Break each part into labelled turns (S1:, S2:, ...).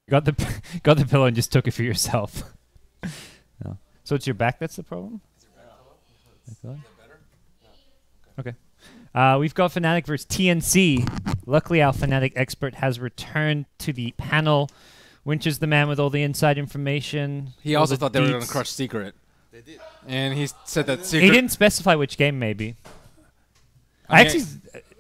S1: Got the got the pillow and just took it for yourself. No. So it's your back that's the problem? Okay. We've got Fnatic versus TnC. Luckily, our Fnatic expert has returned to the panel. Winter's the man with all the inside information.
S2: He also thought they were going to crush Secret. They did. And he said that Secret...
S1: He didn't specify which game, maybe. I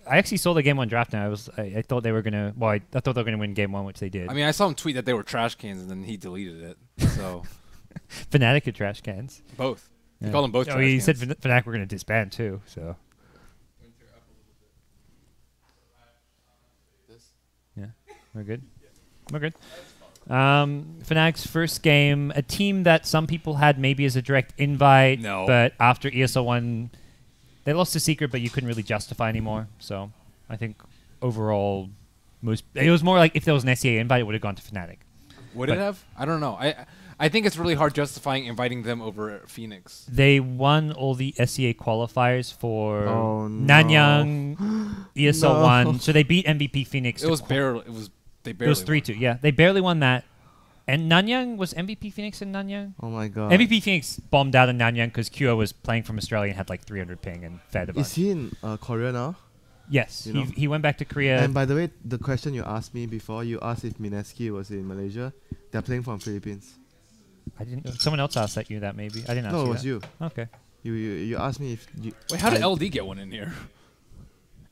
S1: actually saw the game on draft now. I thought they were going to... Well, I thought they were going to win game one, which they did.
S2: I mean, I saw him tweet that they were trash cans, and then he deleted it. So...
S1: Fnatic are trash cans.
S2: Both. Yeah. He called them both trash
S1: he
S2: cans.
S1: said Fnatic were going to disband, too, so... Yeah, we're good. We're good. Fnatic's first game, a team that some people had maybe as a direct invite, but after ESL won, they lost to Secret, but you couldn't really justify anymore. So I think overall, it was more like if there was an SEA invite, it would have gone to Fnatic.
S2: Would it have? I don't know. I think it's really hard justifying inviting them over Phoenix.
S1: They won all the SEA qualifiers for Nanyang, ESL 1, so they beat MVP Phoenix.
S2: It was barely. They barely.
S1: It was 3-2. Yeah, they barely won that. And Nanyang was MVP Phoenix in Nanyang.
S3: Oh my god.
S1: MVP Phoenix bombed out in Nanyang because Kyo was playing from Australia and had like 300 ping and fed a bunch.
S3: Is he in Korea now?
S1: Yes, he went back to Korea.
S3: And by the way, the question you asked me before, you asked if Mineski was in Malaysia. They're playing from Philippines.
S1: I didn't. Someone else asked that you that maybe. I didn't ask you.
S3: No, it was you.
S1: Okay.
S3: You asked me if.
S2: Wait, how did LD get one in here?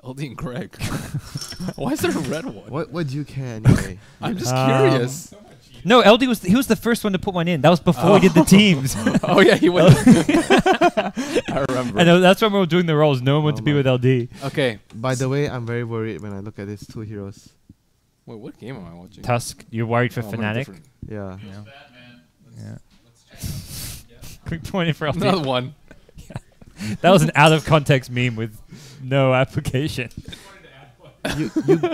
S2: LD and Greg. Why is there a red one?
S3: What do you care anyway?
S2: I'm just curious.
S1: No, LD was the first one to put one in. That was before we did the teams.
S2: Oh yeah, he went. I remember.
S1: I know that's when we were doing the roles. No one wanted to be with LD.
S2: Okay.
S3: By the way, I'm very worried when I look at these two heroes.
S2: Wait, what game am I watching?
S1: Tusk. You're worried for Fnatic?
S3: Yeah.
S1: Yeah. Quick point for LD.
S2: Another one.
S1: That was an out of context meme with no application.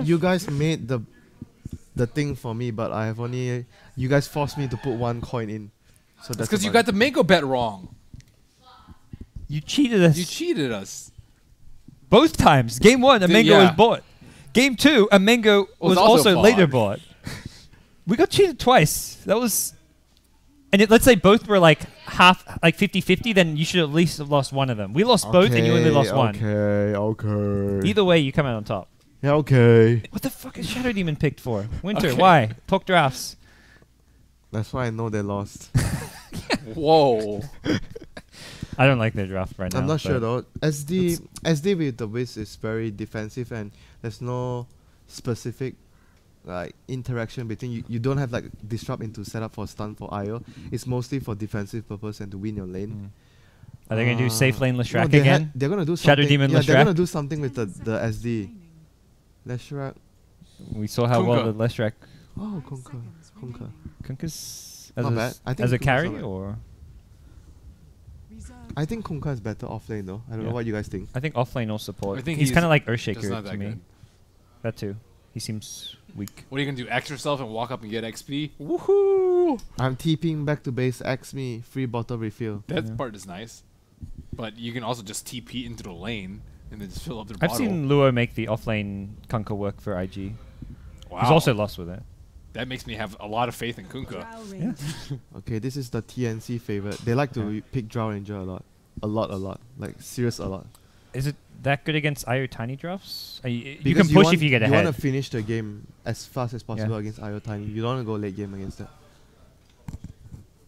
S3: you guys made the thing for me, but I have only you guys forced me to put one coin in. So that's
S2: because you got the mango bet wrong.
S1: You cheated us.
S2: You cheated us.
S1: Both times. Game 1, a mango was bought. Game 2, a mango was also later bought. We got cheated twice. That was... And let's say both were like half, like 50-50, then you should at least have lost one of them. We lost both and you only lost one.
S3: Okay.
S1: Either way, you come out on top.
S3: Yeah, okay.
S1: What the fuck is Shadow Demon picked for? Winter, why? Talk drafts.
S3: That's why I know they lost.
S2: Whoa.
S1: I don't like their draft right now.
S3: I'm not sure though. SD with the Wiz is very defensive and there's no specific like interaction between you don't have like disrupt into setup for stun for IO. It's mostly for defensive purpose and to win your lane.
S1: Are they gonna do safe lane Leshrac again?
S3: They're gonna do
S1: Shadow Demon Leshrac.
S3: They're gonna do something with the SD. Leshrac.
S1: We saw how well the Leshrac.
S3: Oh, Kunkka.
S1: Kunkka's
S3: not bad. I think
S1: as a carry or.
S3: I think Kunkka is better off lane though. I don't know what you guys think.
S1: I think off lane or support.
S2: I think
S1: he's kind of like Earthshaker to me.
S2: Good.
S1: That too. He seems weak.
S2: What are you gonna do? Axe yourself and walk up and get XP? Woohoo!
S3: I'm TPing back to base. Axe me. Free bottle refill.
S2: That part is nice, but you can also just TP into the lane and then just fill up their bottle.
S1: I've seen Luo make the offlane Kunkka work for IG.
S2: Wow.
S1: He's also lost with it.
S2: That makes me have a lot of faith in Kunkka.
S1: Yeah.
S3: Okay, this is the TnC favorite. They like to pick Drow Ranger a lot. A lot. Like, serious a lot.
S1: Is it that good against IO Tiny drafts? You can push if you get ahead.
S3: You want to finish the game as fast as possible against IO Tiny. You don't want to go late game against that.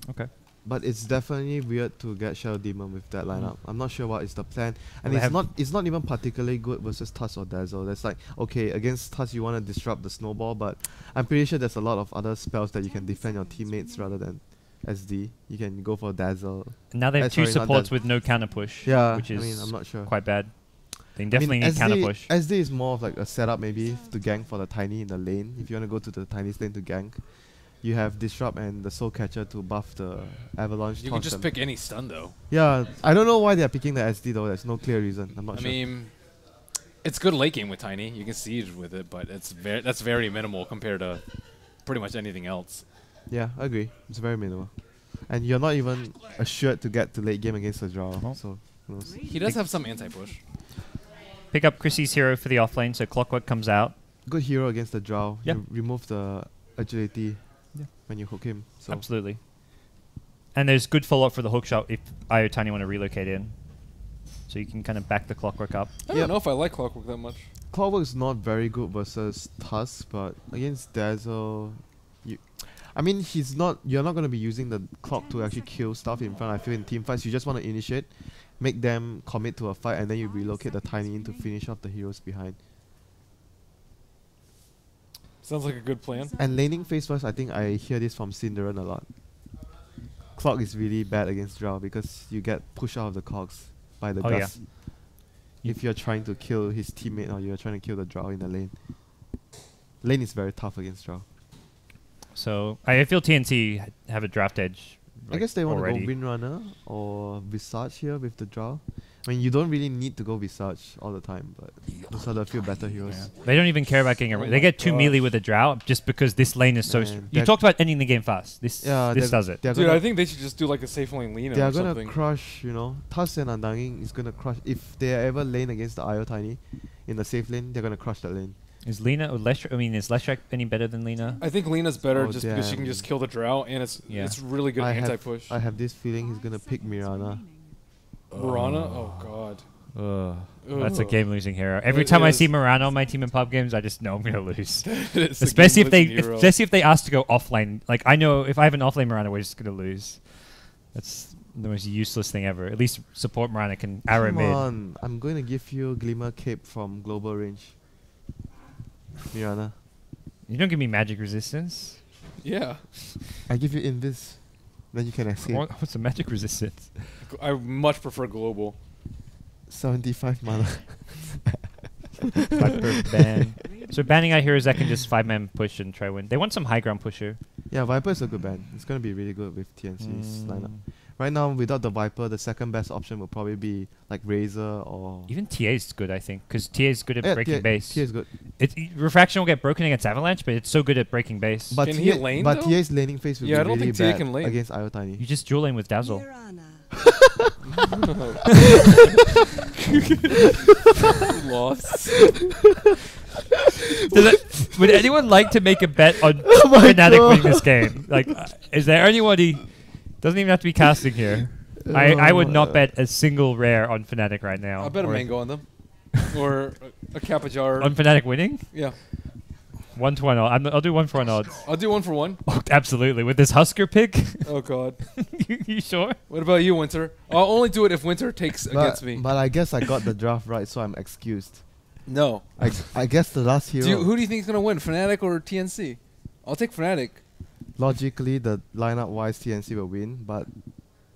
S1: Okay.
S3: But it's definitely weird to get Shadow Demon with that lineup. I'm not sure what is the plan. And it's not even particularly good versus Tusk or Dazzle. That's like, okay, against Tusk you want to disrupt the snowball, but I'm pretty sure there's a lot of other spells that you can defend your teammates rather than SD. You can go for Dazzle.
S1: Now they have two supports with no counter push.
S3: Yeah,
S1: which is
S3: I'm not sure.
S1: Quite bad. They definitely need counter push.
S3: SD is more of like a setup maybe to gank for the Tiny in the lane. If you want to go to the Tiny's lane to gank, you have Disrupt and the Soul Catcher to buff the Avalanche.
S2: You can just pick any stun though.
S3: Yeah, I don't know why they're picking the SD though. There's no clear reason. I'm not sure.
S2: I mean, it's good late game with Tiny. You can siege with it, but that's very minimal compared to pretty much anything else.
S3: Yeah, I agree. It's very minimal. And you're not even assured to get to late game against the Drow. So who knows?
S2: He does have some anti-push.
S1: Pick up Chrissy's hero for the offlane, so Clockwork comes out.
S3: Good hero against the Drow.
S1: Yep.
S3: You remove the agility. when you hook him. So
S1: Absolutely. And there's good follow-up for the hook shot if Tiny want to relocate in. So you can kind of back the Clockwork up.
S2: I don't know if I like Clockwork that much.
S3: Clockwork's not very good versus Tusk, but against Dazzle, I mean, you're not going to be using the clock to actually kill stuff in front. I feel in team fights, you just want to initiate, make them commit to a fight, and then you relocate the Tiny in to finish off the heroes behind.
S2: Sounds like a good plan.
S3: And laning phase-wise, I think I hear this from Cinderon a lot. Clock is really bad against Drow because you get pushed out of the cogs by the Guts.
S1: Yeah.
S3: If you're trying to kill his teammate or you're trying to kill the Drow in the lane. Lane is very tough against Drow.
S1: So I feel TnC have a draft edge.
S3: I guess they want
S1: already.
S3: to go Windrunner or Visage here with the Drow. I mean, you don't really need to go Visage all the time, but those are the few better heroes.
S1: Yeah. They don't even care about getting a... they get 2 melee with a Drow just because this lane is so... you talked about ending the game fast. This does it.
S2: Dude, I think they should just do like a safe lane Lina
S3: They're
S2: or something.
S3: going to crush, Tusk and Undying is going to crush... If they ever lane against the Io Tiny in the safe lane, they're going to crush that lane.
S1: Is Lina or Leshrac? I mean, is Leshrac any better than Lina?
S2: I think Lina's better just because she can just kill the Drow and it's really good anti-push.
S3: I have this feeling he's going to pick Mirana.
S2: Mirana? Oh, God.
S1: That's a game-losing hero. Every time I see Mirana on my team in pub games, I just know I'm gonna lose. especially if they ask to go offlane. Like I know if I have an offlane Mirana, we're just gonna lose. That's the most useless thing ever. At least support Mirana can arrow mid.
S3: Come on, I'm going to give you Glimmer Cape from Global Range. Mirana.
S1: You don't give me magic resistance.
S2: Yeah.
S3: I give you Invis. Then you can escape.
S1: What's the magic resistance?
S2: I much prefer global.
S3: 75 mana.
S1: Viper ban. So banning out heroes that can just 5-man push and try win. They want some high ground pusher.
S3: Yeah, Viper is a good ban. It's going to be really good with TnC's lineup. Right now, without the Viper, the second best option would probably be like Razor or...
S1: Even TA is good, I think, because TA is good at breaking base.
S3: TA is good.
S1: Refraction will get broken against Avalanche, but it's so good at breaking base.
S3: But
S2: can he lane,
S3: but
S2: though?
S3: TA's laning phase will be really bad against Io Tiny.
S1: You just dual lane with Dazzle.
S2: Lost.
S1: Would anyone like to make a bet on Fnatic winning this game? Like, is there anybody... Doesn't even have to be casting here. I would not bet a single rare on Fnatic right now.
S2: I'll bet a mango on them. Or a Capajar.
S1: On Fnatic winning?
S2: Yeah.
S1: 1-to-1 odds. I'll do 1-for-1 odds.
S2: I'll do 1-for-1.
S1: Oh, absolutely. With this Husker pick?
S2: Oh, God.
S1: you sure?
S2: What about you, Winter? I'll only do it if Winter takes against me.
S3: But I guess I got the draft right, so I'm excused.
S2: No.
S3: I guess the last hero...
S2: Who do you think is going to win, Fnatic or TnC? I'll take Fnatic.
S3: Logically, the lineup-wise, TnC will win, but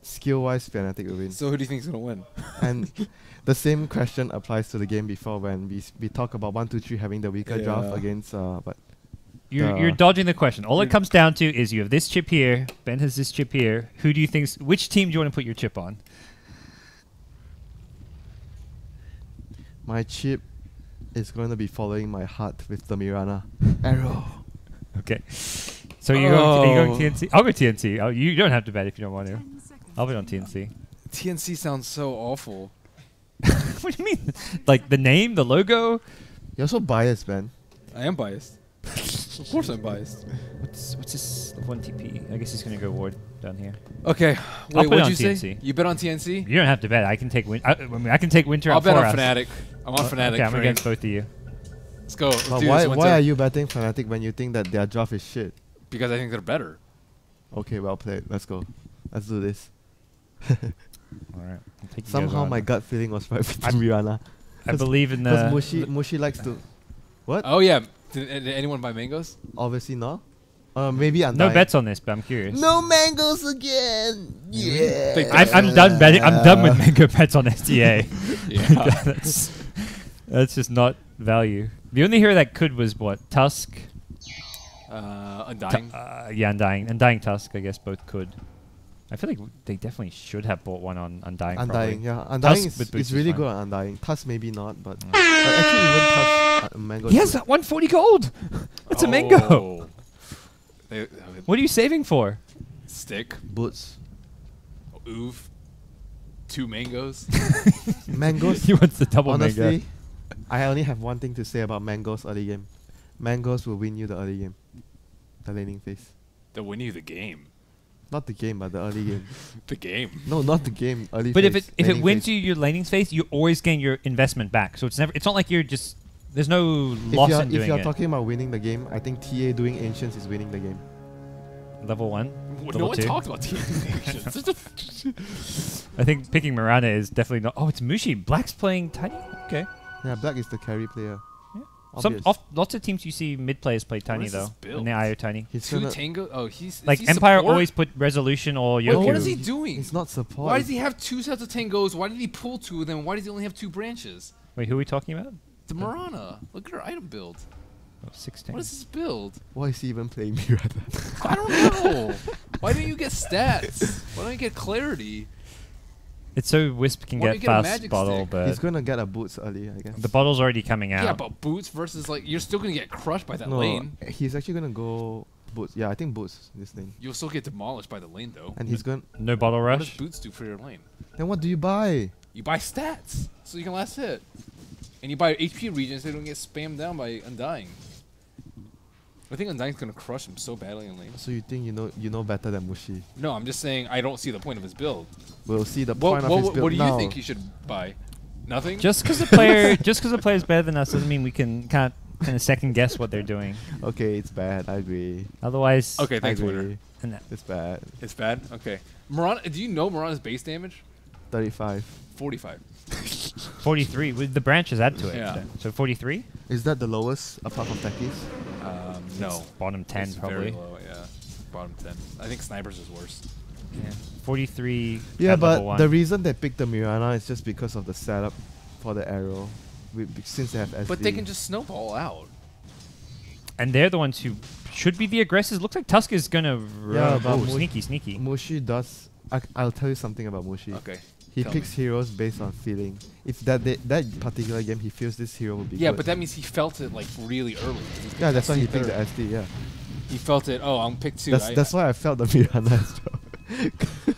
S3: skill-wise, Fnatic will win.
S2: So who do you think is going to win?
S3: And the same question applies to the game before when we talk about 1, 2, 3 having the weaker draft against... but
S1: you're dodging the question. All it comes down to is you have this chip here, Ben has this chip here. Who do you think... Which team do you want to put your chip on?
S3: My chip is going to be following my heart with the Mirana. Arrow.
S1: Okay. So you're going TnC? I'll go TnC. You don't have to bet if you don't want to. I'll bet on TnC.
S2: TnC sounds so awful.
S1: What do you mean? Like the name, the logo?
S3: You're so biased, man.
S2: I am biased. Of course I'm biased.
S1: What's this 1 TP? I guess he's going to go ward down here.
S2: Okay.
S1: Wait,
S2: what'd you say? You bet on TnC?
S1: You don't have to bet. I can take I can take Winter.
S2: I'll bet on Fnatic. I'm on Fnatic.
S1: Okay, I'm against both of you.
S2: Let's go.
S3: But why are you betting Fnatic when you think that their draft is shit?
S2: Because I think they're better.
S3: Okay, well played. Let's go. Let's do this.
S1: Alright.
S3: Somehow my gut feeling was right with Mirana.
S1: I believe in the...
S3: Because Mushi likes to... What?
S2: Oh yeah. Did anyone buy mangoes?
S3: Obviously not. Maybe Undying.
S1: No bets on this, but I'm curious.
S3: No mangoes again! Yeah!
S1: I'm done betting. I'm done with mango bets on STA.
S2: Yeah.
S1: That's just not value. The only hero that could was what? Tusk?
S2: Undying.
S1: Yeah, Undying. Undying Tusk, I guess both could. I feel like they definitely should have bought one on Undying.
S3: Undying, yeah. Undying is really good on Undying. Tusk maybe not, but actually even Tusk mango.
S1: Yes, 140 gold! That's a mango! What are you saving for?
S2: Stick.
S3: Boots.
S2: Oof. 2 mangoes.
S3: Mangoes.
S1: He wants the double
S3: honestly,
S1: mango.
S3: I only have one thing to say about mangoes early game. Mangoes will win you the early game. The laning phase.
S2: They'll win you the game.
S3: Not the game, but the early game.
S2: The game.
S3: No, not the game. Early
S1: But
S3: phase,
S1: if it
S3: laning
S1: wins
S3: phase.
S1: you your laning phase, you always gain your investment back. So it's not like you're just there's no loss in doing
S3: If you're
S1: it.
S3: talking about winning the game, I think TA doing Ancients is winning the game.
S1: Level 1.
S2: No
S1: Level
S2: one
S1: 2.
S2: talked about TnC.
S1: I think picking Mirana is definitely not. Oh, it's Mushi. Black's playing Tiny. Okay.
S3: Yeah, Black is the carry player.
S1: Yeah.
S3: Obvious.
S1: Lots of teams you see mid players play Tiny
S2: is
S1: though,
S2: his build?
S1: and they IO Tiny.
S3: He's
S2: Two
S3: gonna,
S2: Tango. Oh, he's
S1: Like
S2: is he
S1: Empire
S2: support?
S1: always put Resolution or
S2: Wait,
S1: Yoku.
S2: what is he doing?
S3: He's not support.
S2: Why does he have two sets of Tangos? Why did he pull two of them? Why does he only have 2 branches?
S1: Wait, who are we talking about?
S2: The Mirana. Look at her item build.
S1: Oh, 16.
S2: What is his build?
S3: Why is he even playing Miranda?
S2: I don't know. Why don't you get stats? Why don't you get clarity?
S1: It's so Wisp can
S2: Why don't
S1: get
S2: you get a
S1: fast
S2: magic
S1: bottle,
S2: stick?
S1: but
S3: He's gonna get a boots early, I guess.
S1: the bottle's already coming out.
S2: Yeah, but boots versus like you're still gonna get crushed by that
S3: no,
S2: lane.
S3: he's actually gonna go boots. Yeah, I think boots this lane.
S2: You'll still get demolished by the lane though.
S3: And he's going.
S1: No bottle
S2: What does
S1: rush.
S2: boots do for your lane?
S3: Then what do you buy?
S2: You buy stats so you can last hit, and you buy HP regions so they don't get spammed down by Undying. I think Undying's gonna crush him so badly in lane.
S3: So you think you know better than Mushi?
S2: No, I'm just saying I don't see the point of his build.
S3: We'll see the point of his build
S2: What do you
S3: now.
S2: think he should buy? Nothing.
S1: Just because the player's better than us doesn't mean we can't kind of second guess what they're doing.
S3: Okay, it's bad. I agree.
S1: Otherwise,
S2: Okay,
S3: I
S2: thanks,
S3: agree.
S2: Winner.
S1: and that-
S3: It's bad.
S2: It's bad. Okay. Mirana, do you know Mirana's base damage?
S3: 35.
S2: 45.
S1: 43 with the branches add to it.
S2: Yeah.
S1: So 43.
S3: Is that the lowest apart from techies?
S2: No.
S1: Bottom 10
S2: It's
S1: probably.
S2: Very low, yeah. Bottom 10. I think Snipers is worse.
S1: Yeah. 43.
S3: Yeah,
S1: at level
S3: but
S1: 1.
S3: the reason they picked the Mirana is just because of the setup for the arrow. Since they have SD.
S2: But they can just snowball out.
S1: And they're the ones who should be the aggressors. Looks like Tusk is gonna
S3: Yeah, but
S1: sneaky.
S3: Mushi does. I'll tell you something about Mushi.
S2: Okay.
S3: He
S2: tell
S3: picks
S2: me.
S3: heroes based on feeling. If that particular game he feels this hero will be
S2: Yeah,
S3: good.
S2: but that means he felt it like really early.
S3: Yeah, that's why he picked
S2: picked
S3: the SD. Yeah,
S2: He felt it. Oh, I'm pick 2.
S3: that's why I felt the Mirana as well.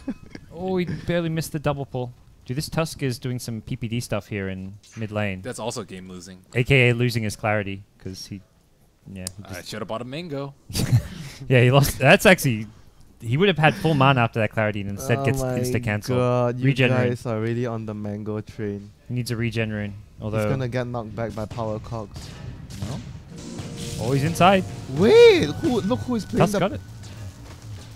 S1: Oh, he barely missed the double pull. Dude, this Tusk is doing some PPD stuff here in mid lane,
S2: That's also game losing.
S1: aka losing his clarity because he
S2: I should have bought a mango.
S1: he lost. That's actually he would have had full mana after that clarity and instead gets
S3: my
S1: insta cancel.
S3: God, you
S1: Regen rune.
S3: guys are really on the mango train.
S1: He needs a regen rune. Although
S3: He's gonna get knocked back by power cogs.
S1: no. Oh, he's inside.
S3: Wait, look who is playing
S1: Tusk got it.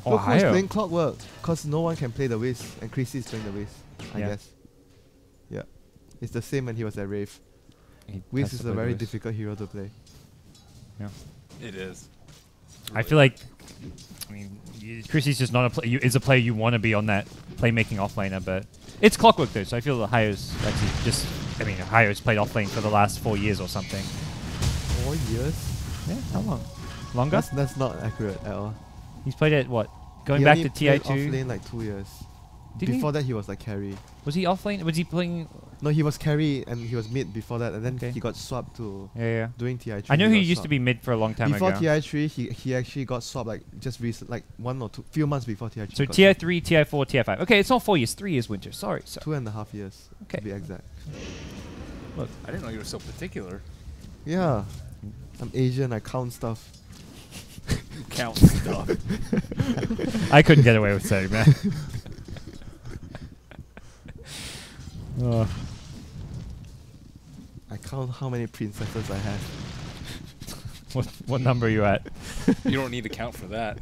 S1: Oh,
S3: Look who's
S1: Hayo.
S3: playing Clockwork. Cause no one can play the Wiz, and Chrissy is playing the Wiz. I
S1: Yeah.
S3: guess. Yeah, it's the same when he was at Rave.
S1: He
S3: Wiz
S1: has to
S3: is
S1: play
S3: a
S1: the
S3: very
S1: Wiz.
S3: difficult hero to play.
S2: It is.
S1: I feel like, I mean, Chrissy's just not a play. Is a player you want to be on that playmaking offlaner, but it's Clockwork though. So I feel that Hayo's actually just. I mean, Hayo's played offlane for the last 4 years or something.
S3: 4 years?
S1: Yeah, how long? Longer?
S3: That's not accurate at all.
S1: He's played it what? Going
S3: He
S1: back
S3: only
S1: to
S3: played
S1: TI2.
S3: offlane like 2 years.
S1: Did he?
S3: Before that, he was like carry.
S1: Was he offlane? Was he playing?
S3: No, he was carry and he was mid before that, and then
S1: Okay.
S3: he got swapped to
S1: Yeah.
S3: doing TI3.
S1: I know he
S3: got
S1: used to be mid for a long time
S3: before
S1: ago.
S3: TI3. He actually got swapped like just recent, like 1 or 2 few months before TI3.
S1: So
S3: got
S1: TI3, TI4, TI5. Okay, it's not 4 years. 3 years winter. Sorry.
S3: swapped. 2.5 years.
S1: Okay.
S3: To be exact.
S1: Look,
S2: I didn't know you were so particular.
S3: Yeah, I'm Asian. I count stuff.
S2: Count stuff.
S1: I couldn't get away with saying that. Oh.
S3: I count how many princesses I have.
S1: What number are you at?
S2: You don't need to count for that.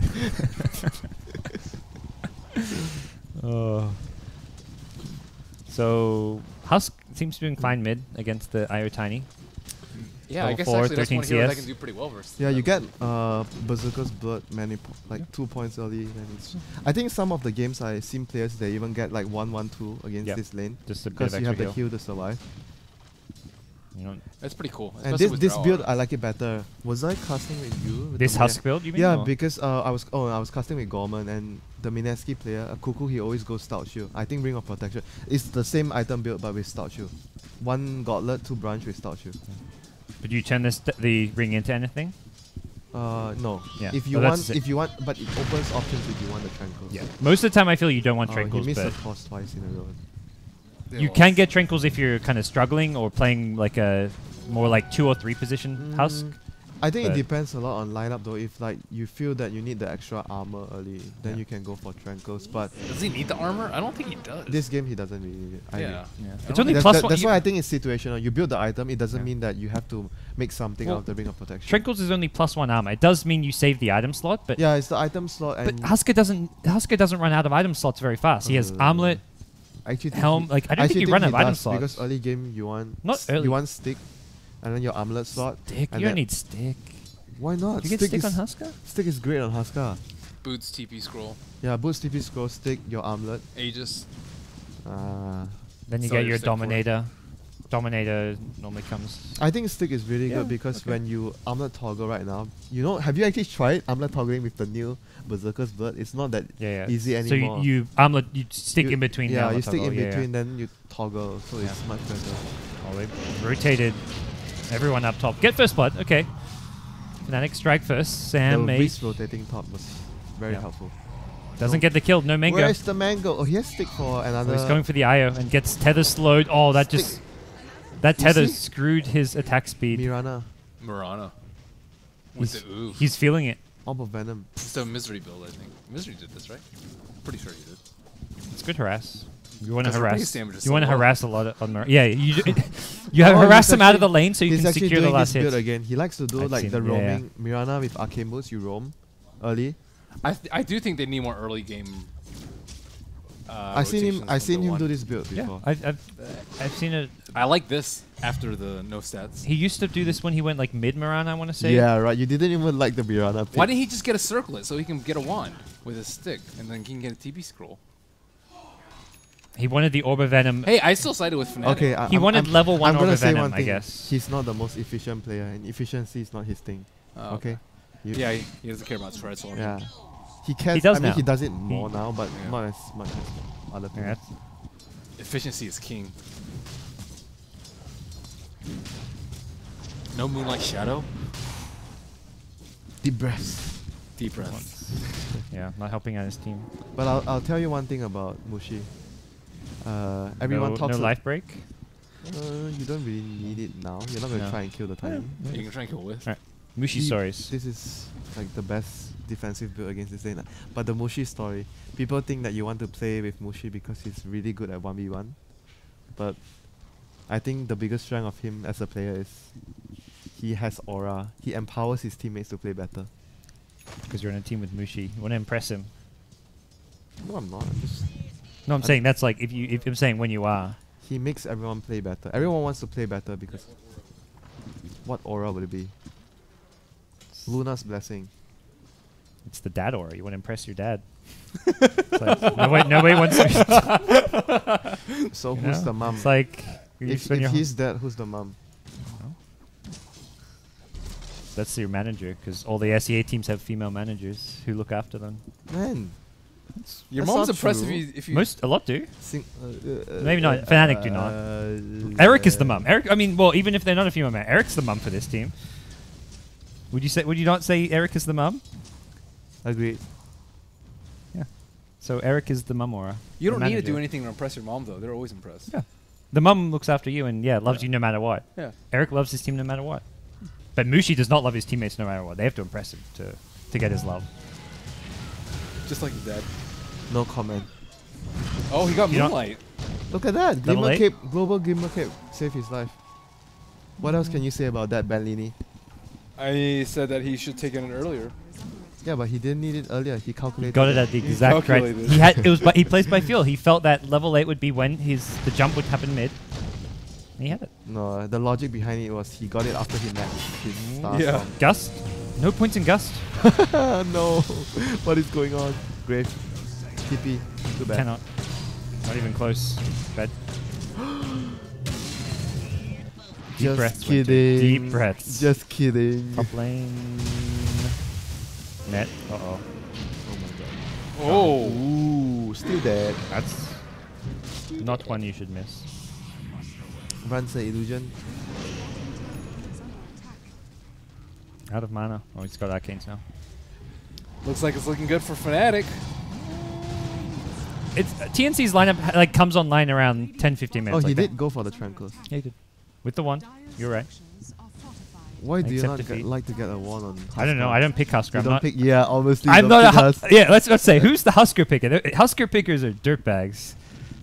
S1: Oh. So Husk seems to be doing fine mid against the IO Tiny.
S2: Yeah, I
S1: Level
S2: guess
S1: 4,
S2: actually that's
S1: 13
S2: one hero that
S1: CS.
S2: can do pretty well versus.
S3: Yeah,
S2: them.
S3: you get Berserker's Blood many like 2 points early. And it's I think some of the games I've seen players they even get like 1-1-2 against
S1: Yep.
S3: this lane
S1: Just a bit
S3: because
S1: of
S3: you have
S1: extra
S3: the
S1: heal.
S3: heal to survive.
S1: You know,
S2: That's pretty cool.
S3: And
S2: especially with
S3: this
S2: draw
S3: build
S2: art.
S3: I like it better. Was I casting with you? With
S1: this
S3: the
S1: Husk build, you mean?
S3: Yeah,
S1: or-
S3: because I was casting with Gorman and the Mineski player, Kuku, he always goes Stout Shield. I think Ring of Protection. It's the same item build but with Stout Shield. 1 Gauntlet, 2 Branch with Stout Shield.
S1: But you turn the ring into anything?
S3: No.
S1: Yeah.
S3: If you
S1: Oh, that's
S3: want,
S1: it.
S3: but it opens options if you want the Tranquils.
S1: Most of the time, I feel you don't want
S3: He
S1: Tranquils,
S3: missed the
S1: but
S3: toss twice in a row.
S1: you can get Tranquils if you're kind of struggling or playing like a more like 2 or 3 position Husk.
S3: I think it depends a lot on lineup though. If like you feel that you need the extra armor early, then you can go for Trankles. But
S2: does he need the armor? I don't think he does.
S3: This game he doesn't really need it.
S2: Yeah.
S1: It's only plus one.
S3: That's why I think it's situational. You build the item, it doesn't mean that you have to make something out of the Ring of Protection.
S1: Trankles is only +1 armor. It does mean you save the item slot, but
S3: yeah, it's the item slot. And
S1: but Husker doesn't run out of item slots very fast. He has armlet, helm. Like I don't think you run out of item slots
S3: because early game you want
S1: early.
S3: You want stick, and then your armlet slot.
S1: Stick. You don't need stick.
S3: Why not?
S1: You get stick on Husker?
S3: Stick is great on Husker.
S2: Boots TP scroll.
S3: Yeah, boots TP scroll, stick, your armlet.
S2: Aegis.
S1: Then you get your Dominator. Dominator normally comes.
S3: I think stick is really good because when you armlet toggle right now, you know, have you actually tried armlet toggling with the new Berserker's Blood? It's not that easy anymore.
S1: So you armlet, you stick in between.
S3: Yeah, you stick in between, then you toggle, so it's much better.
S1: Oh, they rotated everyone up top. Get first blood, okay. Fnatic strike first. Sam
S3: the wrist rotating top was very helpful.
S1: Doesn't get the kill, no mango.
S3: Where's the mango? Oh, he has stick for another.
S1: So he's going for the IO and gets tether slowed. Oh, that just... That tether screwed his attack speed.
S2: Mirana.
S1: He's feeling it.
S3: Orb of Venom.
S2: It's a Misery build, I think. Misery did this, right? Pretty sure he did.
S1: It's good harass. You want to harass.
S2: You
S1: want to harass a lot on Mirana. Yeah, you have harassed him out of the lane so you can secure the last hit.
S3: Again. He likes to do like the roaming. Mirana with arcane boots, you roam early.
S2: I do think they need more early game.
S3: I've seen him do this build before.
S1: Yeah, I've seen it.
S2: I like this after the no stats.
S1: He used to do this when he went like mid Mirana, I want to say.
S3: Yeah, right. You didn't even like the Mirana pick.
S2: Why didn't he just get a circlet so he can get a wand with his stick and then he can get a TP scroll?
S1: He wanted the Orb of Venom.
S2: Hey, I still sided with Fnatic.
S3: Okay,
S1: he wanted level 1 Orb of Venom, I guess.
S3: He's not the most efficient player, and efficiency is not his thing. Okay?
S2: Yeah, he doesn't care about strats.
S3: Yeah. He cares.
S1: He does
S3: I mean,
S1: now.
S3: he does it more now, but not as much as other people.
S1: Yeah.
S2: Efficiency is king. No Moonlight Shadow?
S3: Deep breaths.
S2: Deep breaths.
S1: Yeah, not helping out his team.
S3: But I'll tell you one thing about Mushi. Everyone talks.
S1: No life break?
S3: You don't really need it now. You're not going to try and kill the timing.
S2: You can try and kill with.
S1: Right. Mushi stories.
S3: This is like the best defensive build against this lane. But the Mushi story, people think that you want to play with Mushi because he's really good at 1v1. But I think the biggest strength of him as a player is he has aura. He empowers his teammates to play better.
S1: Because you're on a team with Mushi. You want to impress him.
S3: No, I'm not. I'm just...
S1: No, I'm saying that's like if I'm saying when you are.
S3: He makes everyone play better. Everyone wants to play better because what aura would it be? Luna's blessing.
S1: It's the dad aura. You want to impress your dad. Like, nobody wants to.
S3: So who's the mom?
S1: It's like
S3: if he's dead, who's the mom?
S1: That's your manager, because all the SEA teams have female managers who look after them.
S3: Man,
S2: your mom's impressive if you.
S1: A lot do. Maybe not. Fnatic do not. Eric is the mum. Eric. I mean, well, even if they're not a female man, Eric's the mum for this team. Would you not say Eric is the mum?
S3: Agreed.
S1: Yeah. So Eric is the mum aura.
S2: You don't need to do anything to impress your mom, though. They're always impressed.
S1: Yeah. The mum looks after you and loves you no matter what.
S2: Yeah.
S1: Eric loves his team no matter what. But Mushi does not love his teammates no matter what. They have to impress him to get his love.
S2: Just like his dad.
S3: No comment.
S2: Oh, he got Moonlight.
S3: Look at that. Glimmer Cape, global Glimmer Cape saved his life. What else can you say about that, Merlini?
S2: I said that he should take it in earlier.
S3: Yeah, but he didn't need it earlier. He calculated.
S1: Got it at the exact right. He plays by feel. He felt that level 8 would be when the jump would happen mid. And he had it.
S3: No, the logic behind it was he got it after he met his star.
S1: Gust? No points in Gust.
S3: No. What is going on? Grave. TP. Too bad.
S1: Cannot. Not even close. Bad. Deep breaths.
S3: Kidding.
S1: Deep breaths.
S3: Just kidding.
S1: Top lane. Net. Uh-oh.
S3: Oh my god.
S2: Oh.
S3: Ooh, still dead.
S1: That's not one you should miss.
S3: Runs the illusion.
S1: Out of mana. Oh, he's got arcanes now.
S2: Looks like it's looking good for Fnatic.
S1: It's TnC's lineup comes online around 10-15 minutes.
S3: Oh, he did go for the Trankles.
S1: Yeah, he did. With the one. You're right.
S3: Why do you
S1: Accept
S3: not
S1: defeat.
S3: like to get a ward on Husker?
S1: I don't know. I don't pick Husker.
S3: You
S1: I'm
S3: don't
S1: not.
S3: pick, yeah, obviously.
S1: I'm
S3: you
S1: not
S3: don't
S1: a.
S3: pick us.
S1: Yeah, let's say who's the Husker picker. Husker pickers are dirtbags.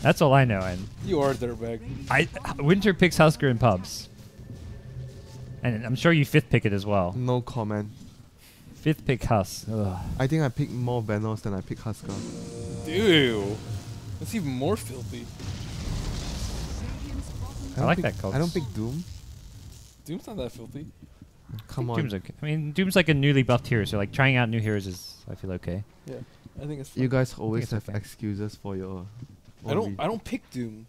S1: That's all I know. And
S2: You are a dirtbag.
S1: Winter picks Husker in pubs. And I'm sure you fifth pick it as well.
S3: No comment.
S1: Fifth pick Hus. Ugh.
S3: I think I pick more Venos than I pick Husker.
S2: Ew. That's even more filthy.
S1: I like
S3: pick,
S1: that call.
S3: I don't pick Doom.
S2: Doom's not that filthy.
S3: Come on.
S1: Doom's okay. I mean, Doom's like a newly buffed hero, so like trying out new heroes is, I feel, okay.
S2: Yeah, I think it's fun.
S3: You guys always
S1: it's
S3: have
S1: okay.
S3: excuses for your.
S2: I don't pick Doom.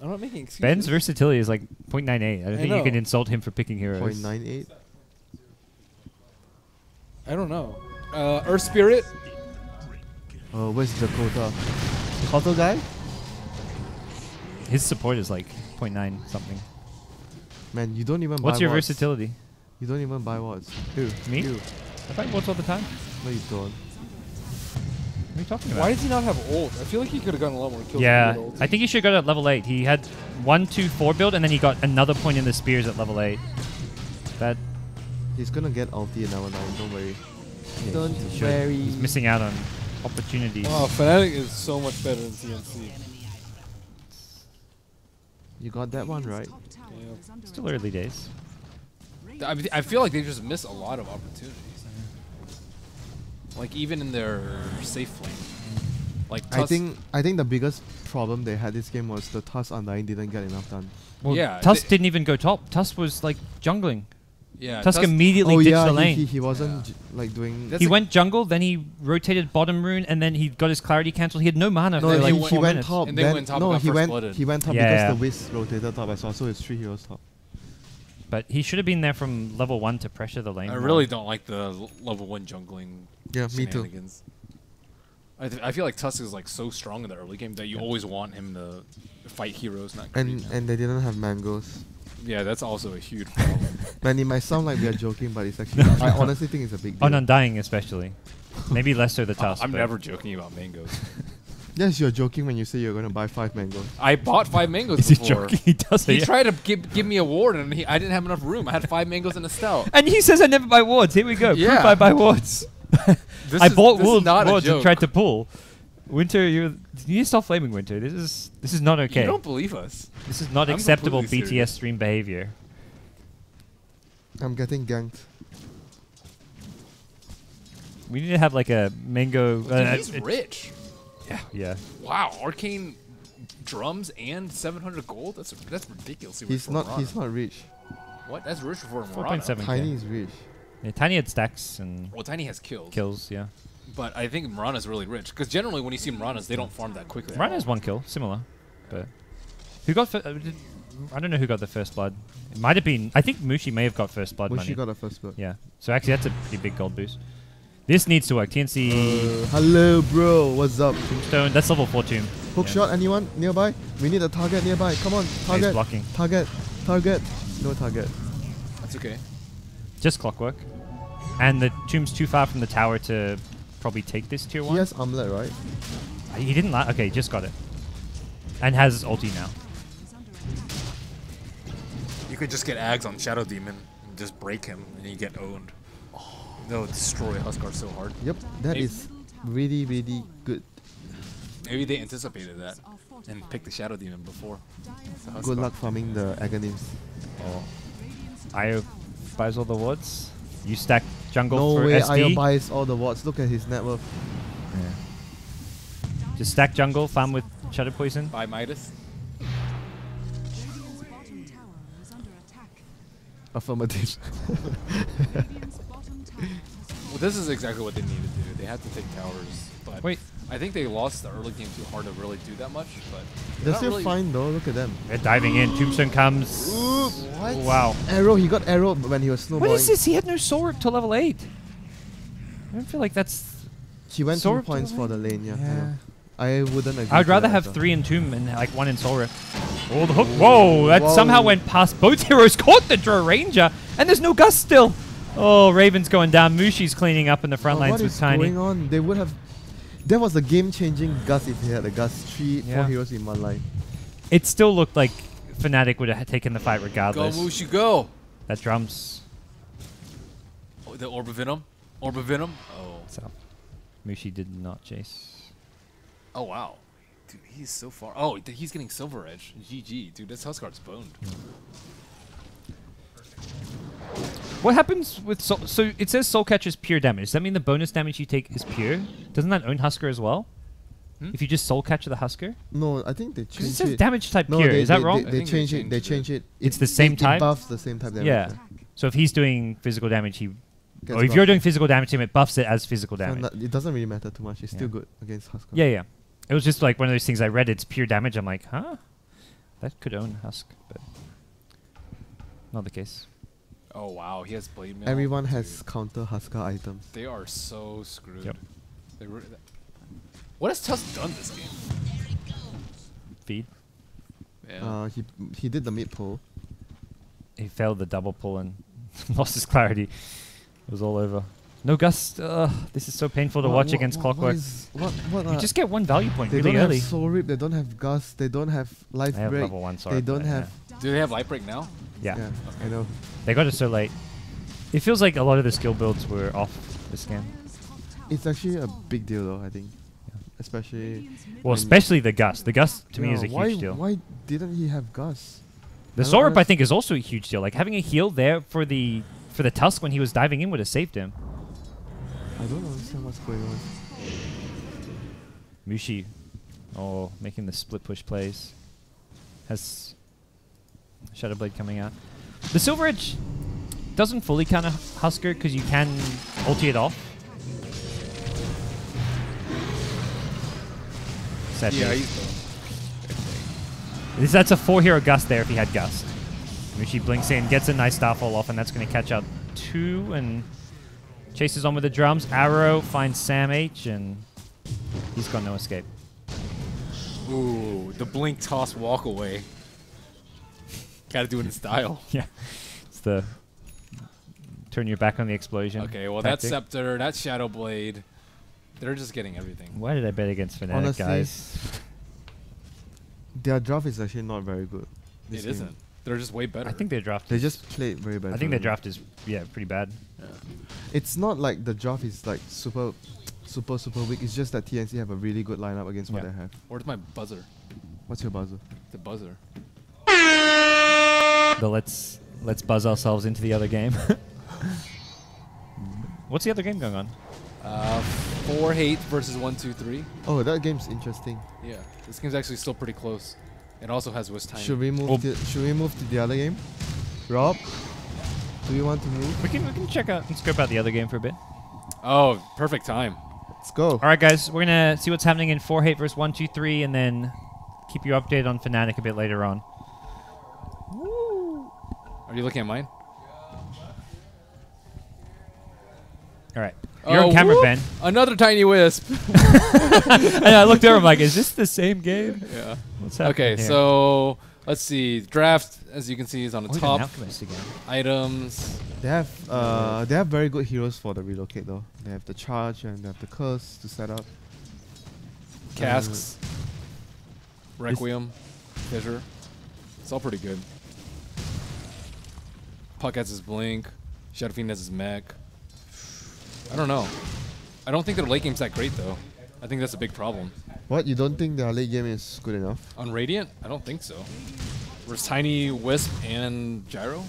S2: I'm not making excuses.
S1: Ben's versatility is like 0.98. I don't think you
S2: know.
S1: can insult him for picking heroes.
S3: 0.98.
S2: I don't know. Earth Spirit.
S3: Where's Dakota? Dakota guy?
S1: His support is like 0.9 something.
S3: Man, you don't even buy
S1: What's your
S3: wards.
S1: versatility?
S3: You don't even buy wards. Who?
S1: Me?
S3: You.
S1: I fight wards all the time.
S3: No, you don't.
S1: What are you talking about?
S2: Why does he not have ult? I feel like he could have gotten a lot more kills.
S1: Yeah,
S2: with ult.
S1: I think he should have got at level 8. He had 1, 2, 4 build, and then he got another point in the spears at level 8. That
S3: He's gonna get ulti in level 9, don't worry.
S1: yeah,
S3: Don't
S1: he should.
S3: worry.
S1: He's missing out on opportunities.
S2: Wow, Fnatic is so much better than TnC.
S3: You got that one right.
S2: Yeah.
S1: Still early days.
S2: I feel like they just miss a lot of opportunities. Like even in their safe lane. Like
S3: I think the biggest problem they had this game was the Tusk Undying didn't get enough done.
S1: Well,
S2: yeah,
S1: Tusk didn't even go top. Tusk was like jungling.
S2: yeah,
S1: Tusk immediately
S3: Oh
S1: ditched
S3: yeah,
S1: the lane.
S3: he wasn't
S2: Yeah.
S3: like doing.
S2: That's
S1: He
S2: a-
S1: went jungle, then he rotated bottom rune, and then he got his clarity cancelled. He had no mana
S3: No,
S1: for
S2: then
S1: like
S2: he
S1: 4
S3: he went
S1: minutes.
S3: top.
S2: And they
S3: then,
S2: went top
S3: no,
S2: and got
S3: he
S2: first
S3: went
S2: blooded.
S3: he went top
S1: Yeah.
S3: because the Wiz rotated top as well, so it's 3 heroes top.
S1: But he should have been there from level 1 to pressure the lane.
S2: I
S1: more.
S2: really don't like the level 1 jungling.
S3: Yeah, me too.
S2: shenanigans. I feel like Tusk is like so strong in the early game that you always want him to fight heroes, not creep.
S3: And they didn't have mangoes.
S2: Yeah, that's also a huge problem.
S3: Man, it might sound like we are joking, but it's actually. I honestly think it's a big deal.
S1: On Undying especially. Maybe less so the Tusk.
S2: I'm
S1: but
S2: never joking about mangoes.
S3: Yes, you're joking when you say you're gonna buy 5 mangoes.
S2: I bought 5 mangoes
S1: Is he
S2: before.
S1: joking? He does
S2: He
S1: it.
S2: tried to give me a ward, and I didn't have enough room. I had 5 mangoes and a stout.
S1: And he says I never buy wards. Here we go.
S2: Yeah.
S1: Proof I buy wards. I bought wards and tried to pull. Winter, you need to stop flaming Winter. This is not okay.
S2: You don't believe us.
S1: This is not
S2: I'm
S1: acceptable
S2: completely
S1: BTS
S2: serious.
S1: stream behavior.
S3: I'm getting ganked.
S1: We need to have like a mango.
S2: Dude, he's rich.
S1: Yeah.
S2: Wow, arcane drums and 700 gold. That's ridiculously rich
S3: He's
S2: for
S3: not.
S2: Mirana.
S3: He's not rich.
S2: What? That's rich for a Mirana.
S1: 4.7.
S3: Tiny is rich.
S1: Yeah, Tiny had stacks and
S2: Well, Tiny has kills.
S1: kills. Yeah.
S2: But I think Mirana's really rich because generally when you see Miranas, they don't farm that quickly. at
S1: Mirana
S2: all.
S1: has 1 kill, similar. But who got? I don't know who got the first blood. It might have been. I think Mushi may have got first blood
S3: When
S1: money.
S3: she got a first blood.
S1: Yeah. So actually, that's a pretty big gold boost. This needs to work. TnC
S3: Hello, bro. What's up?
S1: Tombstone. That's level 4 tomb.
S3: Hook
S1: Yeah.
S3: shot. Anyone nearby? We need a target nearby. Come on,
S1: He's
S3: target.
S1: blocking.
S3: Target. Target. No target.
S2: That's okay.
S1: Just clockwork. And the tomb's too far from the tower to probably take this tier 1.
S3: He has armlet, right?
S1: He didn't. Okay, just got it. And has ulti now.
S2: You could just get Ags on Shadow Demon and just break him, and you get owned. They'll destroy Huskar so hard.
S3: Yep. That
S2: Maybe-
S3: is really, really good.
S2: Maybe they anticipated that and picked the Shadow Demon before. the
S3: Good
S2: Huskar.
S3: luck farming the Aghanim's.
S1: Oh. Io buys all the wards. You stack jungle
S3: No
S1: for
S3: way.
S1: SD.
S3: Io buys all the wards. Look at his net worth.
S1: Yeah. Just stack jungle, farm with Shadow Poison.
S2: By Midas.
S3: Affirmative.
S2: Well, this is exactly what they need to do. They have to take towers, but
S1: Wait.
S2: I think they lost the early game too hard to really do that much. But
S3: They're
S2: not
S3: still
S2: really-
S3: fine though. Look at them.
S1: They're diving in. Tombstone comes.
S3: What?
S1: Wow.
S3: Arrow. He got arrowed when he was snowballing.
S1: What is this? He had no soul rip till level 8. I don't feel like that's...
S3: He went
S1: Soul
S3: 2
S1: Rip
S3: points
S1: to
S3: for the lane. Yeah. I know. I wouldn't agree.
S1: I would
S3: to
S1: rather
S3: that
S1: have
S3: as well.
S1: 3 in Tomb and like 1 in Soul Rip. Oh, the hook. Whoa, that
S3: Whoa.
S1: somehow went past both heroes. Caught the Draw Ranger. And there's no Gust still. Oh, Raven's going down. Mushi's cleaning up in the front lines
S3: What
S1: with
S3: is
S1: Tiny.
S3: going on? They would have. That was a game-changing Gus if he had a Gus. 4
S1: Yeah.
S3: heroes in one line.
S1: It still looked like Fnatic would have taken the fight
S2: Go
S1: regardless.
S2: Mushi, go!
S1: That drums.
S2: Oh, the Orb of Venom? Orb of Venom? Oh.
S1: So, Mushi did not chase.
S2: Oh, wow. Dude, he's so far. Oh, he's getting Silver Edge. GG. Dude, this Huskard's boned.
S1: What happens with Soul? So it says Soul Catcher's pure damage. Does that mean the bonus damage you take is pure? Doesn't that own Husker as well? If you just Soul Catcher the Husker?
S3: No, I think they changed it.
S1: It says damage type
S3: No,
S1: pure.
S3: they,
S1: is that
S3: they,
S1: wrong?
S3: They changed it. They changed it.
S1: It's the same type?
S3: It buffs the same type damage.
S1: Yeah. So if he's doing physical damage, he...
S3: Gets
S1: Or if
S3: buffed.
S1: you're doing physical damage to him, it buffs it as physical
S3: So
S1: damage.
S3: it doesn't really matter too much. It's
S1: Yeah.
S3: still good against Husker.
S1: Yeah, yeah. It was just like one of those things I read, it's pure damage. I'm like, huh? That could own Husk, but not the case.
S2: Oh, wow. He has Blade Mail.
S3: Everyone
S2: Dude,
S3: has counter Husker items.
S2: They are so screwed.
S1: Yep.
S2: What has Tusk done this game?
S1: Feed.
S2: Yeah.
S3: He did the mid pull.
S1: He failed the double pull and lost his clarity. It was all over. No gust. This is so painful to watch against Clockwork.
S3: What
S1: You just get one value point
S3: they
S1: really
S3: don't
S1: early.
S3: have Soul Rip, they don't have Gust, they don't have Life
S1: I have
S3: Break.
S1: level 1 sword.
S3: They don't
S1: but
S3: have...
S2: Do they have Light Break now?
S1: Yeah.
S3: Yeah, I know.
S1: They got it so late. It feels like a lot of the skill builds were off this game.
S3: It's actually a big deal though, I think. Especially...
S1: Well, especially the gust. The gust to me
S3: Yeah,
S1: is a huge deal.
S3: Why didn't he have Gust?
S1: The Soul Rip I think is also a huge deal. Like having a heal there for the Tusk when he was diving in would have saved him.
S3: I don't understand what's going on.
S1: Mushi, making the split push plays. Has Shadow Blade coming out. The Silver Edge doesn't fully counter Husker because you can ulti it off. Sad
S2: Yeah,
S1: news. That's a 4-hero Gust there if he had Gust. Mushi blinks in, gets a nice Starfall off, and that's going to catch out 2 and chases on with the drums. Arrow finds Sam H, and he's got no escape.
S2: Ooh, the blink toss walk away. Gotta do it in style.
S1: Yeah. It's the turn your back on the explosion.
S2: Okay, well
S1: tactic.
S2: that Scepter, that Shadow Blade, they're just getting everything.
S1: Why did I bet against Fnatic,
S3: Honestly,
S1: guys?
S3: their draft is actually not very good.
S2: It isn't. They're just way better.
S1: I think their draft
S3: They
S1: is-
S3: just played very bad.
S1: I think their draft is, pretty bad.
S2: Yeah.
S3: It's not like the draft is like super weak. It's just that TnC have a really good lineup against what
S1: Yeah.
S3: they have.
S2: Where's my buzzer?
S3: What's your buzzer?
S2: The buzzer.
S1: The let's buzz ourselves into the other game. What's the other game going on?
S2: 4 hate versus 1, 2, 3.
S3: Oh, that game's interesting.
S2: Yeah, this game's actually still pretty close. It also has West Time.
S3: Should we move? Should we move to the other game? Rob, do you want to move?
S1: We can check out and scope out the other game for a bit.
S2: Oh, perfect time.
S3: Let's go.
S1: All right, guys, we're gonna see what's happening in 4 hate versus 1, 2, 3, and then keep you updated on Fnatic a bit later on.
S2: Are you looking at mine?
S1: All right, you're on camera,
S2: whoop!
S1: Ben.
S2: Another Tiny Wisp.
S1: And I looked over, I'm like, is this the same game?
S2: Yeah.
S1: What's happening
S2: Okay,
S1: here?
S2: so let's see. Draft, as you can see, is on the
S1: Oh,
S2: top.
S1: an Alchemist again.
S2: Items.
S3: They have very good heroes for the relocate though. They have the charge and they have the curse to set up.
S2: Casks. Requiem. Fissure. It's all pretty good. Puck has his blink. Shadow Fiend has his mech. I don't know. I don't think their late game's that great though. I think that's a big problem.
S3: What, you don't think their late game is good enough?
S2: On Radiant, I don't think so. There's Tiny Wisp and Gyro.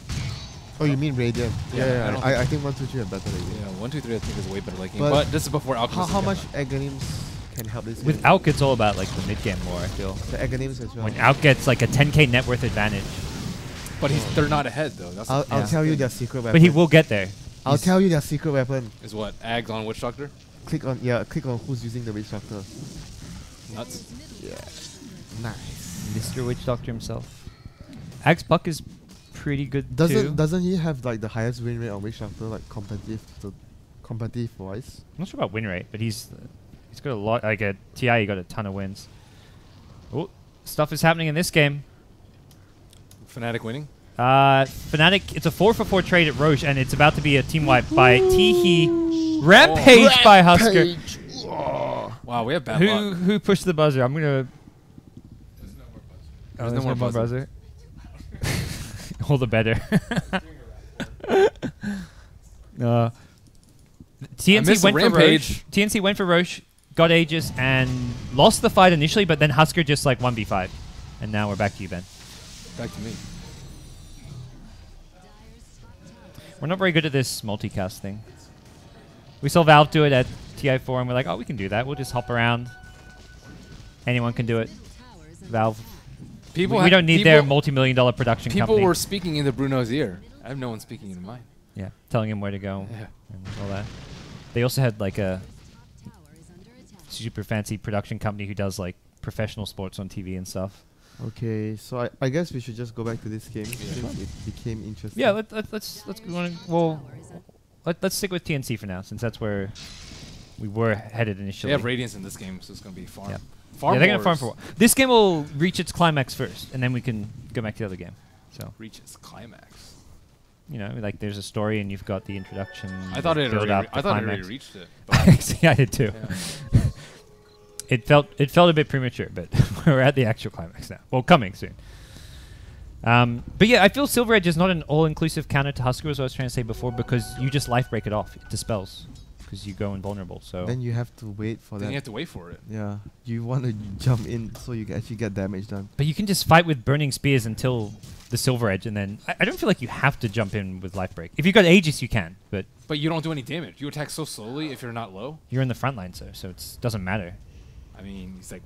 S3: Oh, you mean Radiant?
S2: Yeah, I don't
S3: I think 1, 2, 3 are better late game.
S2: Yeah, 1, 2, 3 I think is way better late game.
S3: But
S2: But this is before Alchemist.
S3: How
S2: is
S3: much
S2: getting
S3: Aghanims can help this
S1: With
S3: game?
S1: Alk, it's all about like the mid game more. I feel
S3: The Aghanims as well.
S1: when Alk gets like a 10k net worth advantage,
S2: that. But they're not ahead though. That's
S3: I'll
S1: Yeah.
S3: tell you their secret weapon.
S1: but he will get there.
S3: I'll tell you their secret weapon.
S2: is what Ags on Witch Doctor.
S3: Click on who's using the Witch Doctor.
S2: Nuts.
S3: Yeah. Nice.
S1: Mr. Witch Doctor himself. Axe Puck is pretty good too.
S3: Doesn't he have like the highest win rate on Witch Doctor, like competitive wise?
S1: I'm not sure about win rate, but he's got a lot. Like a TI, he got a ton of wins. Oh, stuff is happening in this game.
S2: Fnatic winning.
S1: Fnatic, it's a 4-for-4 trade at Roche, and it's about to be a team wipe by Teehee. Rampage by Husker.
S2: Wow, we have bad luck.
S1: Who pushed the buzzer? I'm gonna.
S2: There's no more buzzer.
S1: All the better. TnC went for
S2: Rampage.
S1: Roche. TnC went for Roche, got Aegis, and lost the fight initially, but then Husker just like 1v5. And now we're back to you, Ben.
S2: Back to me.
S1: We're not very good at this multicast thing. We saw Valve do it at TI4, and we're like, oh, we can do that. We'll just hop around. Anyone can do it. Valve. We don't need their multi-million-dollar production company.
S2: People were speaking into Bruno's ear. I have no one speaking into mine.
S1: Yeah, telling him where to go
S2: Yeah.
S1: and all that. They also had like a super fancy production company who does like professional sports on TV and stuff.
S3: Okay, so I guess we should just go back to this game since it became interesting.
S1: Yeah, let's go on. Well, let's stick with TnC for now, since that's where we were headed initially.
S2: They have Radiance in this game, so it's going to be farm.
S1: Yeah.
S2: Farm
S1: They're going to farm for a while. This game will reach its climax first, and then we can go back to the other game. So
S2: Reach its climax.
S1: you know, like there's a story, and you've got the introduction.
S2: I thought it
S1: build
S2: already,
S1: up, the climax.
S2: reached it.
S1: Actually, I did too.
S2: Yeah.
S1: It felt a bit premature, but we're at the actual climax now. Well, coming soon. But yeah, I feel Silver Edge is not an all-inclusive counter to Husker, as I was trying to say before, because you just life break it off. It dispels because you go invulnerable. So
S3: Then you have to wait for
S2: Then
S3: that.
S2: you have to wait for it.
S3: Yeah, you want to jump in so you can actually get damage done.
S1: but you can just fight with burning spears until the Silver Edge, and then I don't feel like you have to jump in with life break. If you've got Aegis, you can, but
S2: But you don't do any damage. You attack so slowly if you're not low.
S1: you're in the front line, so it doesn't matter.
S2: I mean, he's like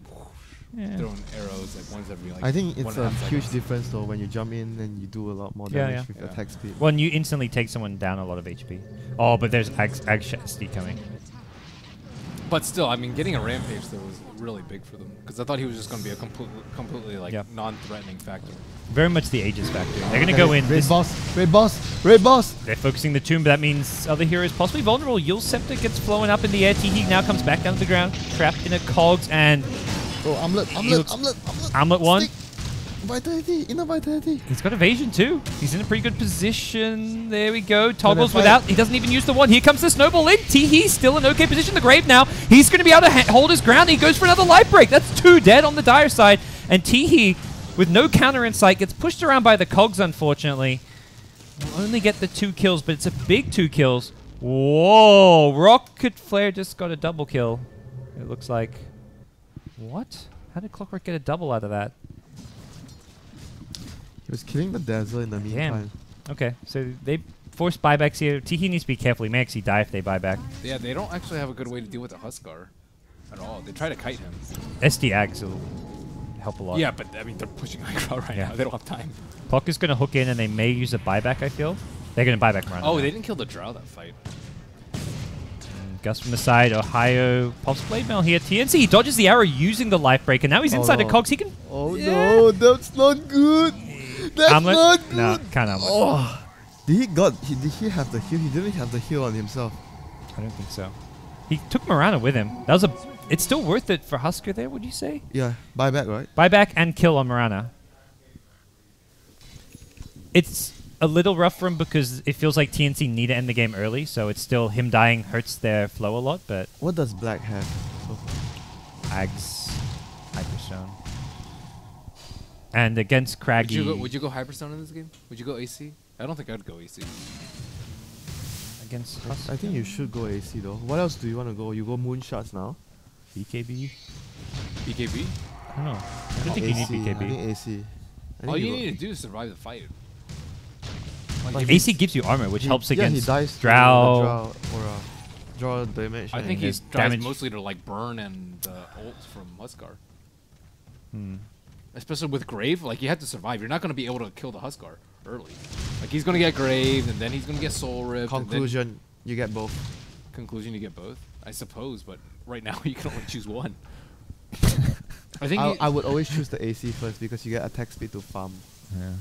S1: Yeah.
S2: throwing arrows like once every like.
S3: I think it's
S2: 1.5
S3: a huge
S2: seconds.
S3: difference though when you jump in and you do a lot more
S1: Yeah,
S3: damage
S1: yeah.
S3: with
S2: Yeah.
S3: attack speed.
S1: Well, and you instantly take someone down a lot of HP. Oh, but there's Agshasti coming.
S2: But still, I mean, getting a rampage though was really big for them because I thought he was just going to be a completely like
S1: Yeah.
S2: non-threatening factor.
S1: Very much the Aegis factor. They're going to go in.
S3: Red boss, red boss, red boss.
S1: They're focusing the tomb, but that means other heroes possibly vulnerable. Yule Scepter gets flown up in the air. Teehee now comes back down to the ground, trapped in a cogs, and
S3: Oh, Armlet,
S1: looks- Armlet one.
S3: Stick. Vitality, inner vitality.
S1: He's got evasion too. He's in a pretty good position. There we go. Toggles
S3: fight.
S1: without. He doesn't even use the one. Here comes the snowball in. Teehee still in okay position. The grave now. He's going to be able to hold his ground. He goes for another life break. That's 2 dead on the dire side. And Teehee, with no counter in sight, gets pushed around by the cogs, unfortunately. Will only get the 2 kills, but it's a big 2 kills. Whoa. Rocket Flare just got a double kill. It looks like. What? How did Clockwork get a double out of that?
S3: He was killing the Dazzle in the meantime.
S1: Okay, so they force buybacks here. Teehee needs to be careful. He may actually die if they buy back.
S2: Yeah, they don't actually have a good way to deal with the Huskar at all. They try to kite him.
S1: SD Ags will help a lot.
S2: Yeah, but I mean, they're pushing Aggro right
S1: Yeah.
S2: now. They don't have time.
S1: Clock is going to hook in, and they may use a buyback, I feel. They're going to buyback Miranda.
S2: Oh,
S1: now.
S2: they didn't kill the Drow that fight.
S1: Gus from the side. Ohio pops Blade Mail here. TnC, he dodges the arrow using the life break, and now he's inside the
S3: no.
S1: cogs. He can...
S3: Oh
S1: Yeah.
S3: no, that's not good. That's
S1: Armlet?
S3: not good.
S1: No, can't armlet.
S3: Oh, did he have the heal? He didn't have the heal on himself.
S1: I don't think so. He took Miranda with him. That was a... It's still worth it for Husker there, would you say?
S3: Yeah, buyback, right?
S1: Buyback and kill on Miranda. It's a little rough for him because it feels like TnC need to end the game early, so it's still him dying hurts their flow a lot, but
S3: What does black have? So
S1: Ags, Hyperstone. And against Craggy...
S2: Would you go Hyperstone in this game? Would you go AC? I don't think I'd go AC.
S1: Against
S3: I think you should go AC though. What else do you want to go? You go Moonshots now?
S1: BKB?
S2: BKB?
S1: I don't know. I don't think you need
S3: AC, I
S1: BKB.
S3: think AC. I think
S2: All you
S3: go-
S2: need to do is survive the fight.
S3: Like
S1: AC gives you armor, which helps
S3: yeah,
S1: against
S3: he dies to
S1: Drow.
S3: the Drow or draw damage.
S2: I
S3: and
S2: think
S1: his
S2: he's tries
S1: damage-
S2: mostly to like burn and ult from Huskar.
S1: Hmm.
S2: Especially with Grave, like you have to survive. You're not going to be able to kill the Huskar early. Like he's going to get Grave, and then he's going to get Soul Ripped.
S3: conclusion, you get both.
S2: Conclusion, you get both, I suppose. But right now, you can only choose one. I think.
S3: I would always choose the AC first because you get attack speed to farm.
S1: Yeah.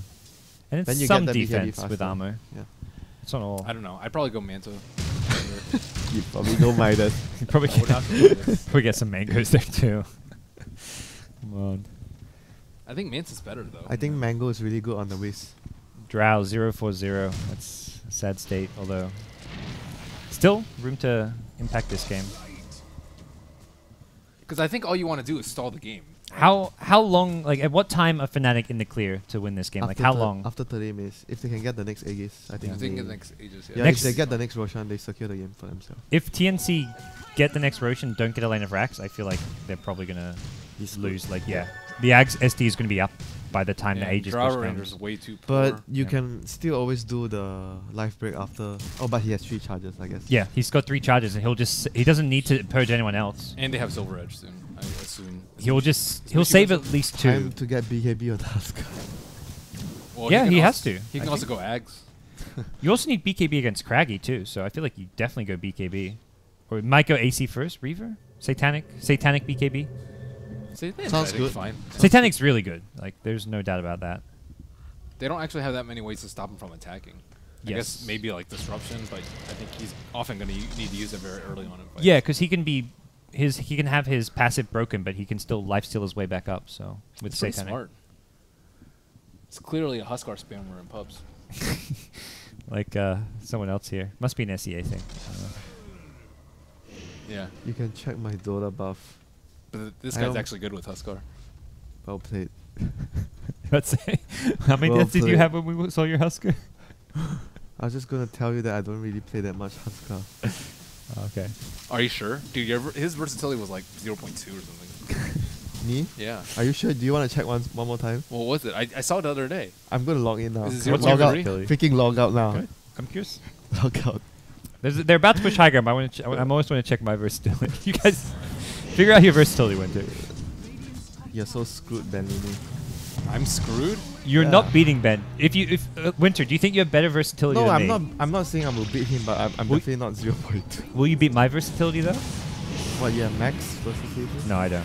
S1: And
S3: Then
S1: it's
S3: you
S1: some
S3: get the BKB
S1: defense with
S3: faster.
S1: armor.
S3: Yeah.
S1: It's not all.
S2: I don't know. I'd probably go Manta.
S3: You probably go Midas.
S1: You probably
S2: I would have to do this.
S1: probably get some mangoes there too. Come on.
S2: I think Manta's better though.
S3: I think Mango is really good on the Whis.
S1: Drow 040. That's a sad state, although still room to impact this game.
S2: Because I think all you want to do is stall the game.
S1: How long? Like, at what time are Fnatic in the clear to win this game?
S3: After
S1: Like, how long?
S3: After 30 minutes. If they can get the next Aegis, I think.
S2: I
S3: they,
S2: think the next Aegis.
S3: yeah,
S1: Next-
S3: if they get the next Roshan, they secure the game for themselves.
S1: If TnC get the next Roshan, don't get a lane of racks, I feel like they're probably gonna lose. Like, yeah, the Ags SD is gonna be up by the time the Aegis push
S2: Ranger's
S1: comes.
S2: way too poor.
S3: But you
S1: Yeah.
S3: can still always do the life break after. Oh, but he has 3 charges, I guess.
S1: Yeah, he's got 3 charges, and he doesn't need to purge anyone else.
S2: And they have Silver Edge soon, I assume.
S1: He'll save at least 2.
S3: Time to get BKB or Tusk.
S2: Well,
S1: Yeah,
S2: can
S1: he has
S2: also-
S1: to.
S2: He can
S1: I
S2: also go Ags.
S1: You also need BKB against Craggy too, so I feel like you definitely go BKB. Or it might go AC first, Reaver? Satanic BKB?
S3: Sounds good.
S2: Fine.
S1: Satanic's really good. Like, there's no doubt about that.
S2: They don't actually have that many ways to stop him from attacking. I
S1: Yes.
S2: guess maybe like disruption, but I think he's often going to need to use it very early on in fights.
S1: Yeah, because he can have his passive broken, but he can still lifesteal his way back up. So with
S2: It's pretty
S1: Satanic,
S2: smart. It's clearly a Huskar spammer in pubs.
S1: like someone else here must be an SEA thing. I don't know.
S2: Yeah,
S3: You can check my Dota buff.
S2: but this
S3: I
S2: guy's
S3: don't-
S2: actually good with Huskar.
S3: Well played.
S1: Let's say, how many
S3: Well
S1: deaths did you
S3: played.
S1: have when we saw your Husker?
S3: I was just gonna tell you that I don't really play that much Huskar.
S1: Okay.
S2: Are you sure? Dude, his versatility was like 0.2 or something.
S3: Me?
S2: Yeah.
S3: Are you sure? Do you want to check one more time?
S2: What was it? I saw it the other day.
S3: I'm gonna log in now.
S2: Is it
S1: What's
S3: log
S1: your
S3: out.
S1: versatility?
S3: Freaking log out now.
S1: Good. I'm curious.
S3: Log out.
S1: They're about to push high ground. But I'm always want to check my versatility. You guys figure out your versatility, Winter.
S3: You're so screwed, Benlini.
S2: I'm screwed?
S1: You're
S3: Yeah.
S1: not beating Ben. If Winter, do you think you have better versatility
S3: No,
S1: than
S3: I'm
S1: me?
S3: not. I'm not saying I'm gonna beat him, but I'm
S1: Will-
S3: definitely not 0.2.
S1: Will you beat my versatility though?
S3: What? Yeah, max versatility.
S1: No, I don't.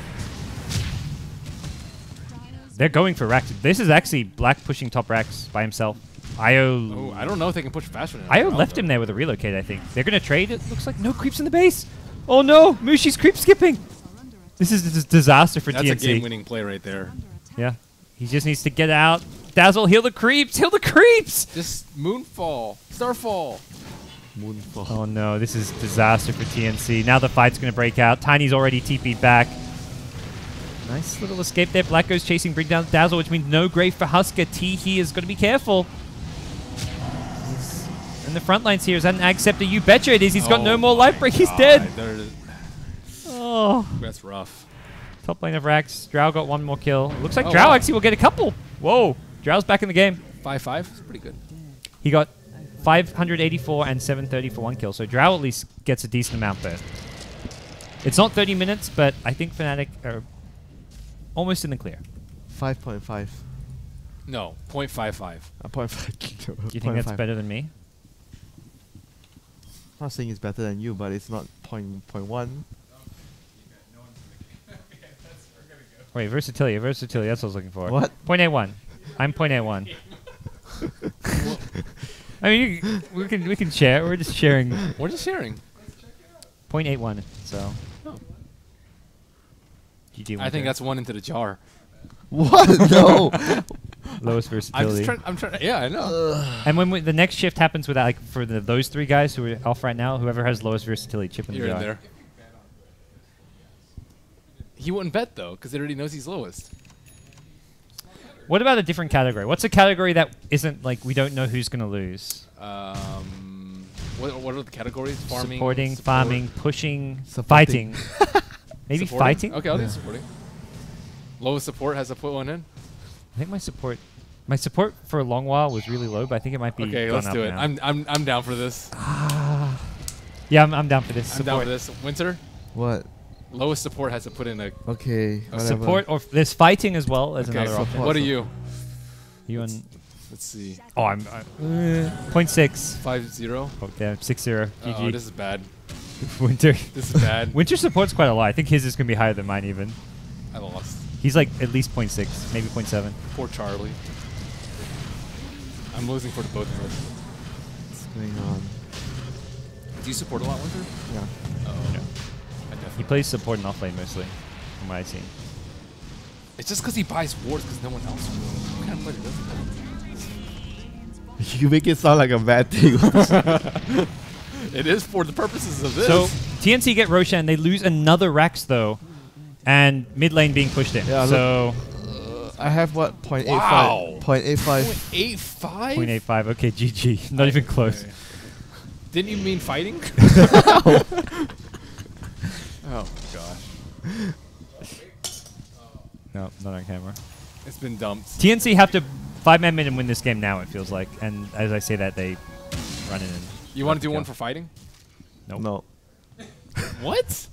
S1: They're going for racks. This is actually Black pushing top racks by himself. Io.
S2: Oh, I don't know if they can push faster than
S1: Io left him there with a relocate, I think. They're going to trade. It looks like no creeps in the base. Oh no, Mushi's creep skipping. This is a disaster for
S2: That's
S1: TnC.
S2: a game-winning play right there.
S1: Yeah. He just needs to get out. Dazzle, heal the creeps. Heal the creeps.
S2: Just Moonfall. Starfall.
S3: Moonfall.
S1: Oh no, this is disaster for TnC. Now the fight's going to break out. Tiny's already TP'd back. Nice little escape there. Black goes chasing, bring down Dazzle, which means no grave for Husker. T here is going to be careful. He's in the front lines here. Is that an Ag Scepter? You betcha it is. He's got no more life break. He's dead.
S2: There it is.
S1: Oh,
S2: That's rough.
S1: top lane of Rax. Drow got 1 more kill. Looks like
S2: Oh,
S1: Drow
S2: wow.
S1: actually will get a couple. Whoa, Drow's back in the game.
S2: 5-5. It's pretty good.
S1: He got 584 and 730 for 1 kill. So Drow at least gets a decent amount there. It's not 30 minutes, but I think Fnatic are almost in the clear.
S3: 5.5.
S2: No, 0.55.
S3: 0.5.
S1: Do you think that's better than me?
S3: I'm not saying it's better than you, but it's not 0.1.
S1: Wait, versatility. Versatility, that's what I was looking for.
S3: What?
S1: 0.81. I'm 0.81. I mean, we can share. We're just sharing.
S2: We're just sharing.
S1: 0.81. So.
S2: Oh.
S1: GG
S2: I think that's 1 into the jar.
S3: What? No.
S1: lowest versatility.
S2: I'm trying. Yeah, I know.
S1: And when the next shift happens with that, like for those 3 guys who are off right now, whoever has lowest versatility, chip in
S2: You're
S1: the
S2: in
S1: jar.
S2: there. He wouldn't bet though, because he already knows he's lowest.
S1: What about a different category? What's a category that isn't like we don't know who's gonna lose?
S2: What are the categories? Farming,
S1: Supporting,
S2: support.
S1: farming, pushing,
S3: Supporting.
S1: fighting. Maybe
S2: Supporting?
S1: fighting.
S2: Okay, I'll do supporting. Lowest support has to put 1 in.
S1: I think my support for a long while was really low, but I think it might be.
S2: Okay,
S1: gone
S2: let's
S1: up
S2: do it.
S1: now.
S2: I'm down for this.
S1: Yeah, I'm down for this.
S2: I'm down for this. Winter,
S3: What?
S2: lowest support has to put in a.
S3: Okay. Whatever.
S1: Support or there's fighting as well as
S2: Okay,
S1: another
S3: support.
S1: option.
S2: What are you?
S1: You on?
S2: Let's see.
S1: Oh, I'm 0.6.
S2: 5-0.
S1: Oh, damn, 6-0.
S2: Oh,
S1: GG.
S2: this is bad.
S1: Winter.
S2: This is bad.
S1: Winter support's quite a lot. I think his is gonna be higher than mine even.
S2: I lost.
S1: He's like at least 0.6, maybe 0.7.
S2: Poor Charlie. I'm losing for the both of us.
S3: What's going on?
S2: Do you support a lot, Winter?
S3: Yeah.
S2: Oh,
S1: Yeah.
S2: I
S1: He
S2: definitely.
S1: plays support and off lane mostly, from what I've seen.
S2: It's just because he buys wards because no one else will. What kind of player does that?
S3: You make it sound like a bad thing.
S2: It is for the purposes of this.
S1: So TnC get Roshan. They lose another Rax though. And mid lane being pushed in.
S3: Yeah,
S1: so
S3: I have what? 0.85.
S2: Wow.
S3: 0.85.
S2: 0.85?
S1: 0.85. Okay, GG. Not even close.
S2: Okay. Didn't you mean fighting? Oh gosh.
S1: No, not on camera.
S2: It's been dumped.
S1: TnC have to 5-man mid and win this game now, it feels like. And as I say that, they run in and...
S2: You want to do one for fighting?
S1: Nope.
S3: No.
S2: What?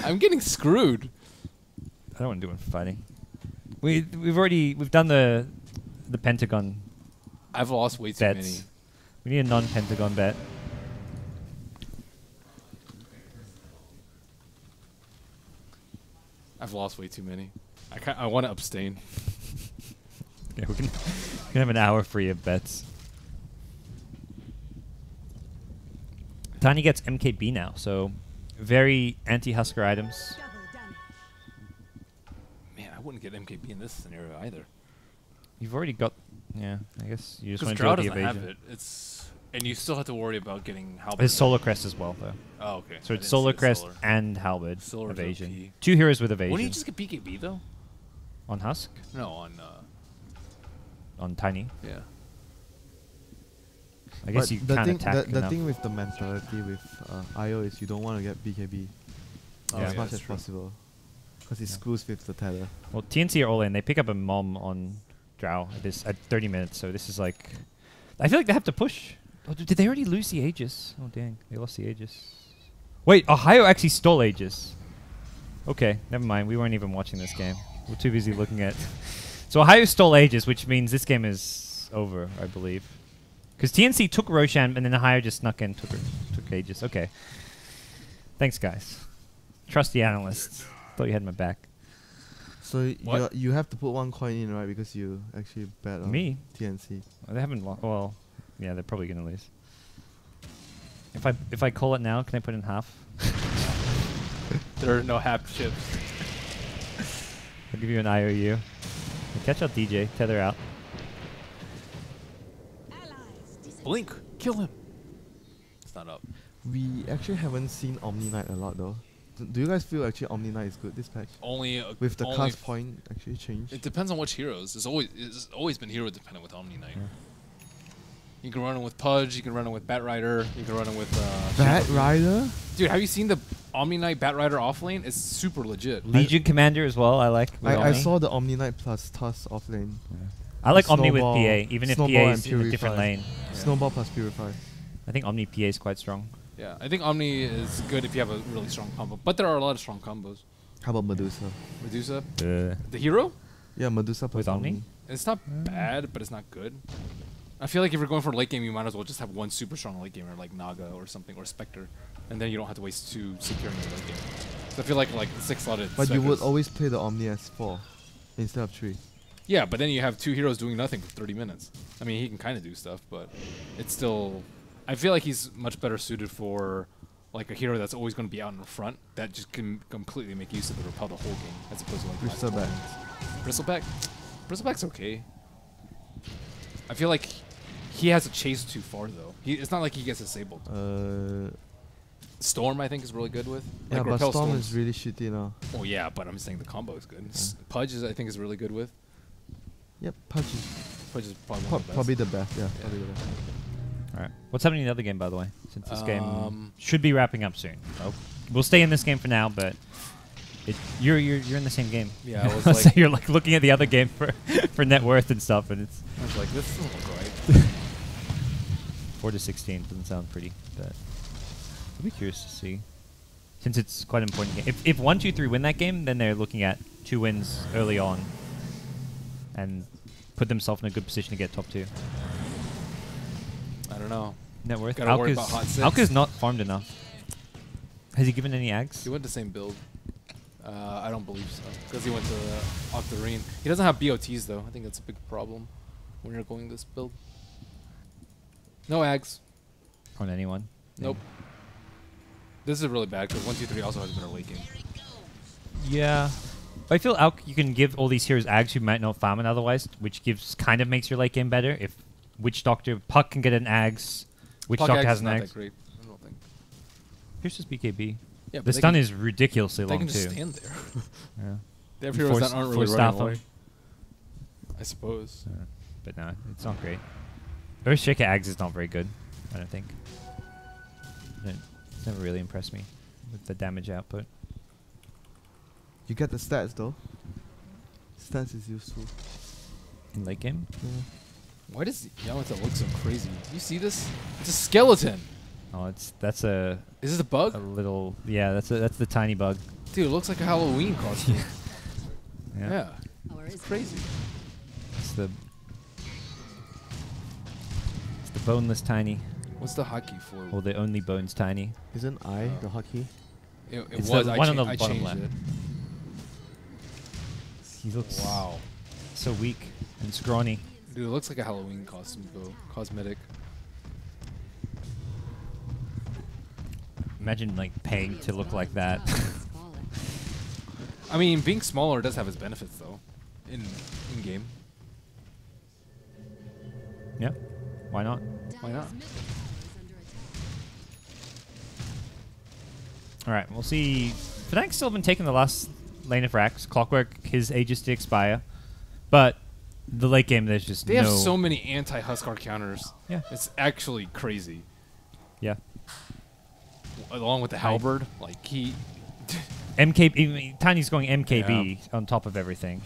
S2: I'm getting screwed.
S1: I don't want to do one for fighting. We've done the Pentagon
S2: I've lost way too
S1: bets.
S2: many.
S1: We need a non-Pentagon bet.
S2: I've lost way too many. I want to abstain.
S1: Yeah, we can have an hour free of bets. Tiny gets MKB now, so very anti-Husker items.
S2: Man, I wouldn't get MKB in this scenario either.
S1: You've already got... Yeah, I guess you just want
S2: Because
S1: to do
S2: Drow
S1: the
S2: doesn't
S1: evasion.
S2: have it. And you still have to worry about getting Halberd.
S1: There's Solar Crest as well, though.
S2: Oh, okay.
S1: So
S2: I
S1: it's
S2: didn't
S1: Solar
S2: see the
S1: Crest
S2: solar.
S1: and Halberd
S2: Solar's
S1: evasion.
S2: OP.
S1: 2 heroes with evasion.
S2: Wouldn't you just get BKB though?
S1: On Husk?
S2: No,
S1: On Tiny?
S2: yeah.
S1: I guess
S3: But
S1: you
S3: the
S1: can't
S3: thing,
S1: attack
S3: the
S1: enough.
S3: thing with the mentality with IO is you don't want to get BKB
S2: Oh,
S3: as
S2: yeah,
S3: much
S2: that's
S3: as
S2: true.
S3: possible. Because it
S1: Yeah.
S3: screws with the tether.
S1: Well, TnC are all in. They pick up a Mom on Drow at 30 minutes, so this is like... I feel like they have to push. Oh, did they already lose the Aegis? Oh, dang. They lost the Aegis. Wait, Ohio actually stole Aegis. Okay, never mind. We weren't even watching this game. We're too busy looking at... So Ohio stole Aegis, which means this game is over, I believe. Because TnC took Roshan, and then Ohio just snuck in, took Aegis. Okay. Thanks, guys. Trusty analysts. Thought you had my back.
S3: So
S2: What?
S3: you have to put one coin in, right? Because you actually bet on
S1: Me?
S3: TNC.
S1: Well, they haven't lost. Well, yeah, they're probably gonna lose. If I call it now, can I put in half?
S2: There are no half chips.
S1: I'll give you an IOU. Catch out DJ. Tether out.
S2: Blink, kill him. It's not up.
S3: We actually haven't seen Omni Knight a lot though. Do you guys feel actually Omni Knight is good this patch?
S2: Only
S3: With the
S2: only
S3: cast point actually changed?
S2: It depends on which heroes. It's always been hero dependent with Omni Knight.
S1: Yeah.
S2: You can run it with Pudge. You can run it with Bat Rider. You can run it with.
S3: Bat Rider?
S2: Dude, have you seen the Omni Knight Bat Rider off lane? It's super legit.
S1: Legion Commander as well. I like. with
S3: I
S1: Omni.
S3: saw the Omni Knight plus Tusk off lane.
S1: I like Omni with
S3: Snowball-
S1: PA, even if PA
S3: Snowball
S1: is
S3: and
S1: in a different
S3: Purify.
S1: lane.
S2: Yeah.
S3: Snowball plus Purify.
S1: I think Omni PA is quite strong.
S2: Yeah, I think Omni is good if you have a really strong combo. But there are a lot of strong combos.
S3: How about Medusa?
S2: Medusa, the hero,
S3: Yeah, Medusa plus
S1: With Omni?
S2: it's not bad, but it's not good. I feel like if you're going for a late game, you might as well just have one super strong late gamer like Naga or something, or Spectre, and then you don't have to waste 2 securing the late game. So I feel like 6-slotted.
S3: But you would
S2: Spectres-
S3: always play the Omni as 4 instead of 3.
S2: Yeah, but then you have 2 heroes doing nothing for 30 minutes. I mean, he can kind of do stuff, but it's still... I feel like he's much better suited for like a hero that's always going to be out in the front that just can completely make use of the repel the whole game, as opposed to like the last 20
S3: Bristleback.
S2: minutes. Bristleback? Bristleback's okay. I feel like he has to chase too far, though. It's not like he gets disabled. Storm, I think, is really good with.
S3: Yeah,
S2: Like,
S3: but
S2: repel
S3: Storm
S2: Storm's-
S3: is really shitty now.
S2: Oh, yeah, but I'm saying the combo is good. Pudge, I think, is really good with.
S3: Yep, Pudge is
S2: Pudge is probably one of the best.
S3: probably the best. Yeah,
S2: Yeah.
S3: probably the best.
S1: All right. What's happening in the other game, by the way? Since this game
S2: Um,
S1: should be wrapping up soon. Oh, we'll stay in this game for now, but you're in the same game.
S2: Yeah, I was
S1: So
S2: like,
S1: you're like looking at the other game for net worth and stuff, and it's
S2: I was like, this doesn't look right.
S1: 4 to 16 doesn't sound pretty, but I'll be curious to see. Since it's quite an important game. If 1, 2, 3 win that game, then they're looking at 2 wins early on, and put themselves in a good position to get top 2.
S2: I don't know.
S1: Net worth.
S2: Gotta worry about hot six.
S1: Alka's not farmed enough. Has he given any ags?
S2: He went the same build. I don't believe so. Because he went to Octarine. He doesn't have BOTs, though. I think that's a big problem when you're going this build. No ags.
S1: On anyone?
S2: Nope. This is really bad because 1, 2, 3 also has better late game.
S1: Yeah. But I feel Alk, you can give all these heroes ags who might not farm it otherwise, which kind of makes your late game better. If Witch Doctor, Puck can get an ags, Witch
S2: Puck
S1: Doctor
S2: Ags
S1: has
S2: is
S1: an
S2: not
S1: ags.
S2: that great. I don't think.
S1: Here's just BKB.
S2: Yeah,
S1: The stun is ridiculously long
S2: can
S1: too.
S2: just stand there.
S1: Yeah.
S2: They have heroes that aren't really running away. I suppose.
S1: But no, it's not great. Earthshaker Ags is not very good, I don't think. It's never really impressed me with the damage output.
S3: You get the stats though. Stats is useful.
S1: In late game?
S3: Yeah.
S2: Why does Yamato look so crazy? Do you see this? It's a skeleton!
S1: Oh, that's a...
S2: Is this a bug?
S1: A little... Yeah, that's the tiny bug.
S2: Dude, it looks like a Halloween costume.
S1: Yeah.
S2: It's crazy.
S1: It's the boneless tiny.
S2: What's the hotkey for?
S1: Or the only bones tiny.
S3: Isn't I the hotkey?
S2: It
S1: It's
S2: was.
S1: the one on the
S2: I
S1: bottom
S2: changed
S1: left.
S2: it.
S1: He looks
S2: Wow.
S1: so weak and scrawny.
S2: Dude, it looks like a Halloween costume though. Cosmetic.
S1: Imagine like paying to look like that.
S2: I mean, being smaller does have its benefits though. In game.
S1: Yeah. Why not?
S2: Why not?
S1: Alright, we'll see. Fnatic still haven't taken the last lane of racks. Clockwork, his age is to expire. But the late game, there's just
S2: They have so many anti-Huskar counters.
S1: Yeah.
S2: It's actually crazy.
S1: Yeah.
S2: Along with the halberd, like he...
S1: Tiny's going MKB on top of everything.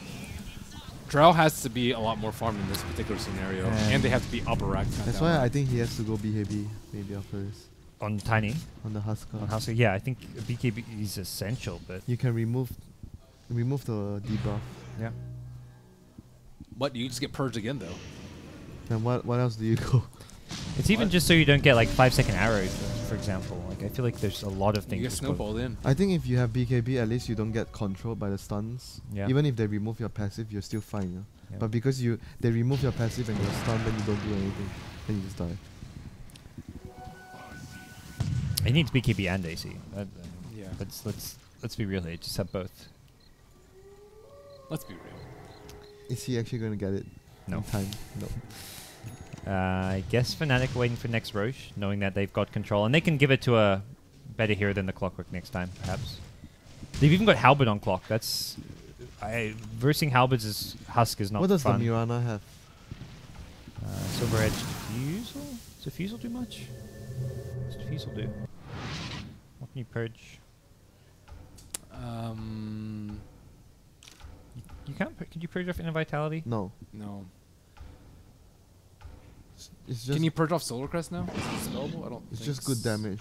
S2: Drow has to be a lot more farmed in this particular scenario. And they have to be upper rack.
S3: That's why I think he has to go BKB maybe after this.
S1: On Tiny?
S3: On the Huskar.
S1: On Huskar, yeah, I think BKB is essential, but...
S3: You can remove the debuff.
S1: Yeah.
S2: But you just get purged again though.
S3: And what else do you go?
S1: It's even just so you don't get like 5-second arrows, for example. Like I feel like there's a lot of things.
S2: You get snowballed in.
S3: I think if you have BKB, at least you don't get controlled by the stuns.
S1: Yeah.
S3: Even if they remove your passive, you're still fine.
S1: Yeah.
S3: But because they remove your passive and you're stunned, then you don't do anything. Then you just die.
S1: It needs BKB and AC.
S2: Yeah.
S1: Let's be real here. Just have both.
S2: Let's be real.
S3: Is he actually going to get it
S1: No.
S3: in time? No.
S1: I guess Fnatic waiting for next Roche, knowing that they've got control. And they can give it to a better hero than the Clockwork next time, perhaps. They've even got Halberd on clock. That's... versing Halberds Husk is not
S3: What does
S1: fun.
S3: the Mirana have?
S1: Silver Edge Diffusal? Does Diffusal do much? What does Diffusal do? What can you purge? You can't... Can you purge off Inner Vitality?
S3: No.
S2: No.
S3: It's just
S2: Can you purge off Solar Crest now? Is it spellable? I don't.
S3: It's
S2: think
S3: just good damage.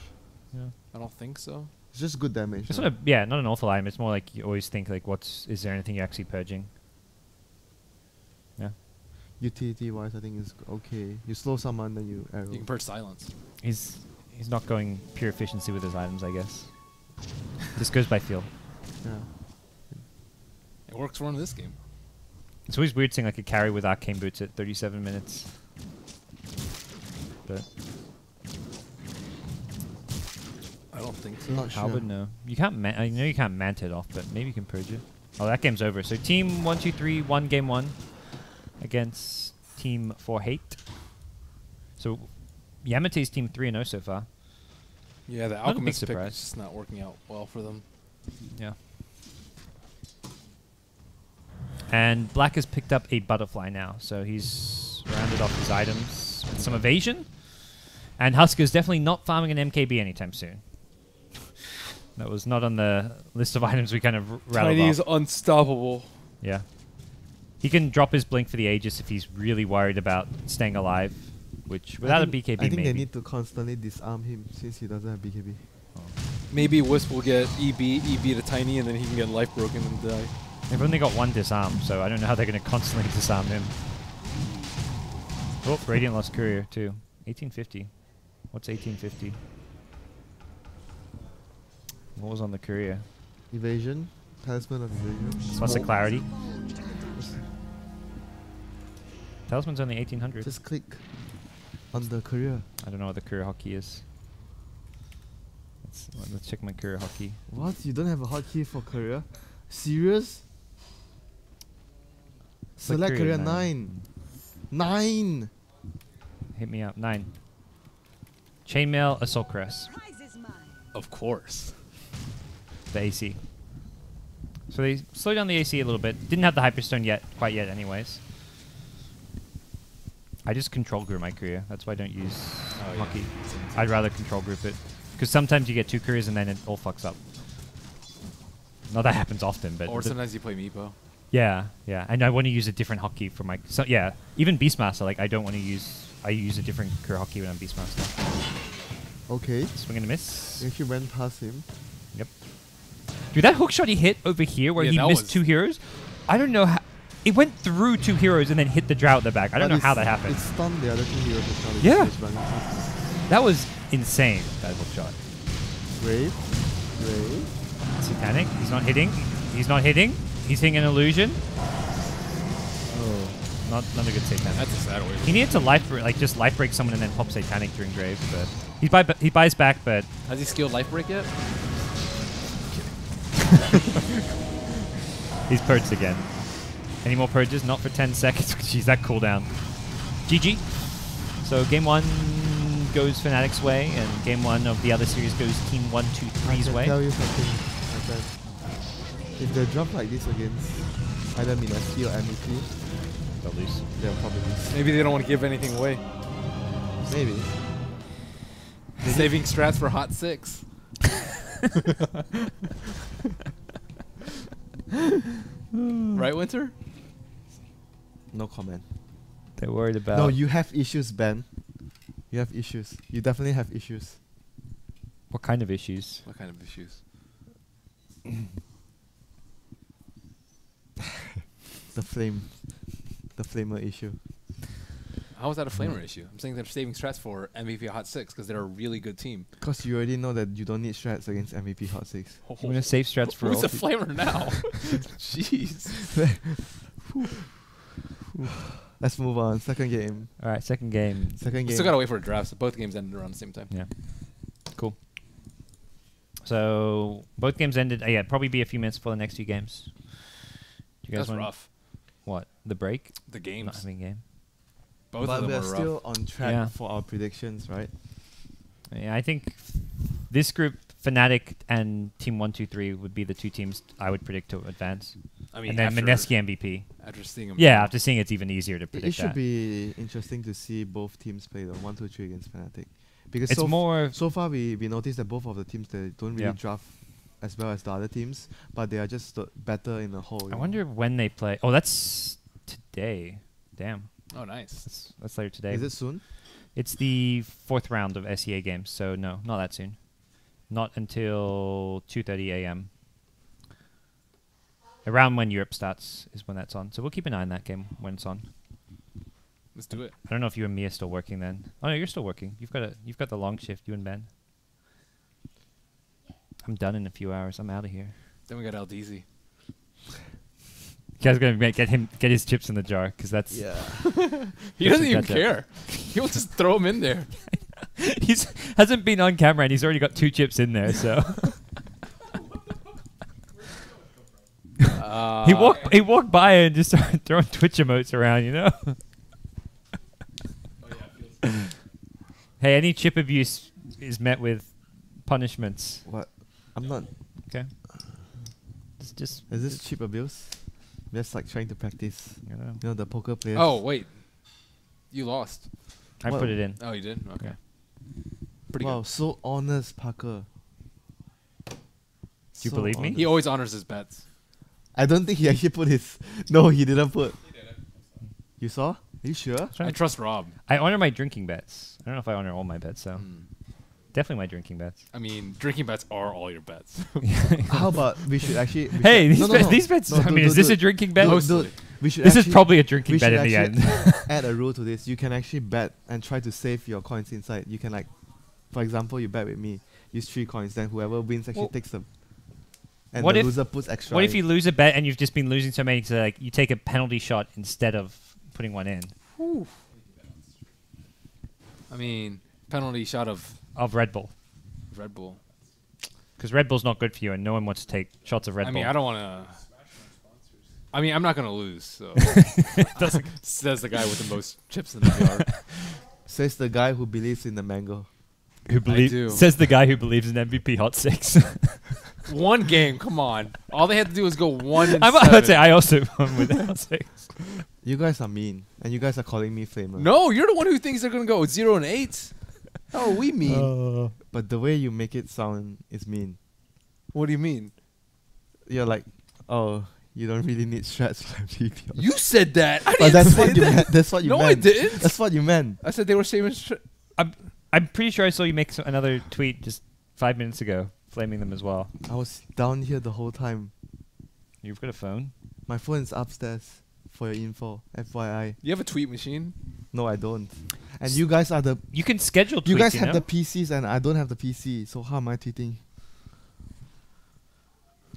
S1: Yeah.
S2: I don't think so.
S3: It's just good damage.
S1: It's not a, not an awful item. It's more like you always think like, is there anything you're actually purging? Yeah.
S3: Utility wise, I think it's okay. You slow someone, then you arrow.
S2: You can purge silence.
S1: He's not going pure efficiency with his items, I guess. This goes by feel.
S3: Yeah.
S2: It works for him in this game.
S1: It's always weird seeing like a carry with arcane boots at 37 minutes. But
S2: I don't think so.
S3: Not sure.
S1: Halberd, no. You can't. I know you can't mant it off, but maybe you can purge it. Oh, that game's over. So team 1, 2, 3 won game 1 against team 4 Hate. So Yamate's team 3-0 so far.
S2: Yeah, the
S1: Not a big
S2: Alchemist pick
S1: surprise.
S2: is just not working out well for them.
S1: Yeah. And Black has picked up a butterfly now, so he's rounded off his items with some evasion. And Huskar's definitely not farming an MKB anytime soon. That was not on the list of items we kind of rattled
S2: Tiny
S1: off.
S2: is unstoppable.
S1: Yeah. He can drop his blink for the Aegis if he's really worried about staying alive, which without a BKB
S3: I think
S1: maybe.
S3: they need to constantly disarm him since he doesn't have BKB.
S2: Maybe Wisp will get EB to Tiny, and then he can get life broken and die.
S1: They've only got one disarm, so I don't know how they're going to constantly disarm him. Oh, Radiant lost Courier too. 1850. What's 1850? What was on the Courier?
S3: Evasion? Talisman of Evasion?
S1: What's the clarity? Talisman's only 1800.
S3: Just click on the career.
S1: I don't know what the Courier hotkey is. Let's check my Courier hotkey.
S3: What? You don't have a hotkey for career? Serious? Select career 9. 9!
S1: Hit me up. 9. Chainmail, Assault Crest.
S2: Of course.
S1: the AC. So they slowed down the AC a little bit. Didn't have the Hyperstone yet, quite yet anyways. I just control group my career. That's why I don't use hockey. I'd rather control group it. Because sometimes you get 2 careers and then it all fucks up. Not that happens often, but...
S2: Or sometimes you play Meepo.
S1: Yeah, yeah. And I want to use a different hockey for my... So, yeah, even Beastmaster, like, I don't want to use... I use a different career hockey when I'm Beastmaster.
S3: Okay.
S1: Swing and a miss.
S3: You actually went past him.
S1: Yep. Dude, that hook shot he hit over here where he missed 2 heroes, I don't know how... It went through 2 heroes and then hit the Drow at the back. I don't know how that happened.
S3: It stunned the other 2 heroes.
S1: Yeah. That was insane, that hook shot.
S3: Grave. Grave.
S1: Satanic. He's not hitting. He's not hitting. He's hitting an illusion.
S3: Oh.
S1: Not a good Satanic.
S2: That's a sad way.
S1: He needed to just life break someone and then pop Satanic during Grave, but he buys back, but...
S2: Has he skilled life break yet?
S1: He's purged again. Any more purges? Not for 10 seconds. Jeez, that cooldown. GG. So game 1 goes Fnatic's way, and game 1 of the other series goes Team 1-2-3's way.
S3: I can tell you something, my friend. If they drop like this against either Mineski or MEP,
S1: They'll lose.
S3: they'll probably lose.
S2: Maybe they don't want to give anything away.
S3: Maybe.
S2: Saving strats for Hot 6. Right, Winter?
S3: No comment.
S1: They're worried about...
S3: No, you have issues, Ben. You have issues. You definitely have issues.
S1: What kind of issues?
S2: What kind of issues?
S3: The flame. The flamer issue.
S2: How is that a flamer issue? I'm saying they're saving strats for MVP Hot 6 because they're a really good team.
S3: Because you already know that you don't need strats against MVP Hot 6.
S1: I'm going to save strats for...
S2: Who's a flamer now? Jeez.
S3: Let's move on. Second game.
S1: Alright, second game.
S3: Second game.
S2: We still gotta wait for a draft, so both games ended around the same time.
S1: Yeah. Cool. So, both games ended... yeah, probably be a few minutes before the next 2 games. Do you guys
S2: That's
S1: want...
S2: rough.
S1: What? The break?
S2: The games.
S1: Not having a game.
S2: Both
S3: but
S2: of them
S3: we're
S2: were
S3: still
S2: rough.
S3: on track for our predictions, right?
S1: Yeah, I think this group, Fnatic and Team 1-2-3 would be the 2 teams I would predict to advance.
S2: I mean,
S1: and then Mineski MVP.
S2: After seeing them.
S1: Yeah, after seeing it's even easier to predict
S3: It should be interesting to see both teams play the 1-2-3 against Fnatic. Because
S1: it's
S3: so far we noticed that both of the teams, they don't really draft as well as the other teams, but they are just better in the whole.
S1: I wonder when they play. Oh, that's today. Damn.
S2: Oh, nice.
S1: That's later today.
S3: Is it soon?
S1: It's the 4th round of SEA games, so no, not that soon. Not until 2:30 a.m. Around when Europe starts is when that's on. So we'll keep an eye on that game when it's on.
S2: Let's do it.
S1: I don't know if you and me are still working then. Oh no, you're still working. You've got the long shift, you and Ben. I'm done in a few hours. I'm out of here.
S2: Then we got LDZ.
S1: You guys are gonna get his chips in the jar because that's
S2: He doesn't even care. He'll just throw them in there.
S1: Hasn't been on camera and he's already got 2 chips in there. So he walked by and just started throwing Twitch emotes around, you know. Hey, any chip abuse is met with punishments.
S3: What? I'm not.
S1: Okay. It's just.
S3: Is this chip abuse? Just like trying to practice. You know the poker players.
S2: Oh wait, you lost.
S1: I put it in.
S2: Oh, you did? Okay.
S3: Pretty good. Wow, so honest, Parker.
S1: Do you believe me?
S2: He always honors his bets.
S3: I don't think he actually put his... No, he didn't put... He did it. You saw? Are you sure?
S2: I trust Rob.
S1: I honor my drinking bets. I don't know if I honor all my bets, so... Definitely my drinking bets.
S2: I mean, drinking bets are all your bets.
S3: How about we should actually...
S1: Hey, these bets... I mean, is this a drinking bet?
S3: This
S1: is probably a drinking bet in the end.
S3: Add a rule to this. You can actually bet and try to save your coins inside. You can like... For example, you bet with me. Use 3 coins. Then whoever wins actually takes them. And the loser puts extra.
S1: What if you lose a bet and you've just been losing so many, so like you take a penalty shot instead of putting one in?
S2: Ooh. I mean, penalty shot of
S1: Red Bull.
S2: Red Bull.
S1: Because Red Bull's not good for you, and no one wants to take shots of Red Bull.
S2: I mean, I don't want to. I mean, I'm not going to lose. So says the guy with the most chips in the jar.
S3: Says the guy who believes in the mango.
S1: Says the guy who believes in MVP Hot 6.
S2: One game, come on. All they had to do was go 1 and
S1: I'm
S2: 7.
S1: about to say I also won with L6.
S3: You guys are mean, and you guys are calling me flamer.
S2: No, you're the one who thinks they're gonna go 0 and 8. How are we mean?
S3: But the way you make it sound is mean.
S2: What do you mean?
S3: You're like, oh, you don't really need strats for MVP.
S2: You said that. I
S3: But
S2: didn't
S3: that's
S2: say
S3: what you
S2: that.
S3: meant. That's what you
S2: No,
S3: meant.
S2: I didn't.
S3: That's what you meant.
S2: I said they were saving.
S1: I'm pretty sure I saw you make another tweet just 5 minutes ago, flaming them as well.
S3: I was down here the whole time.
S1: You've got a phone?
S3: My phone is upstairs. For your info, FYI.
S2: You have a tweet machine?
S3: No, I don't. And you guys are the.
S1: You can schedule tweets,
S3: You guys
S1: you
S3: have
S1: know?
S3: the PCs, and I don't have the PC. So how am I tweeting?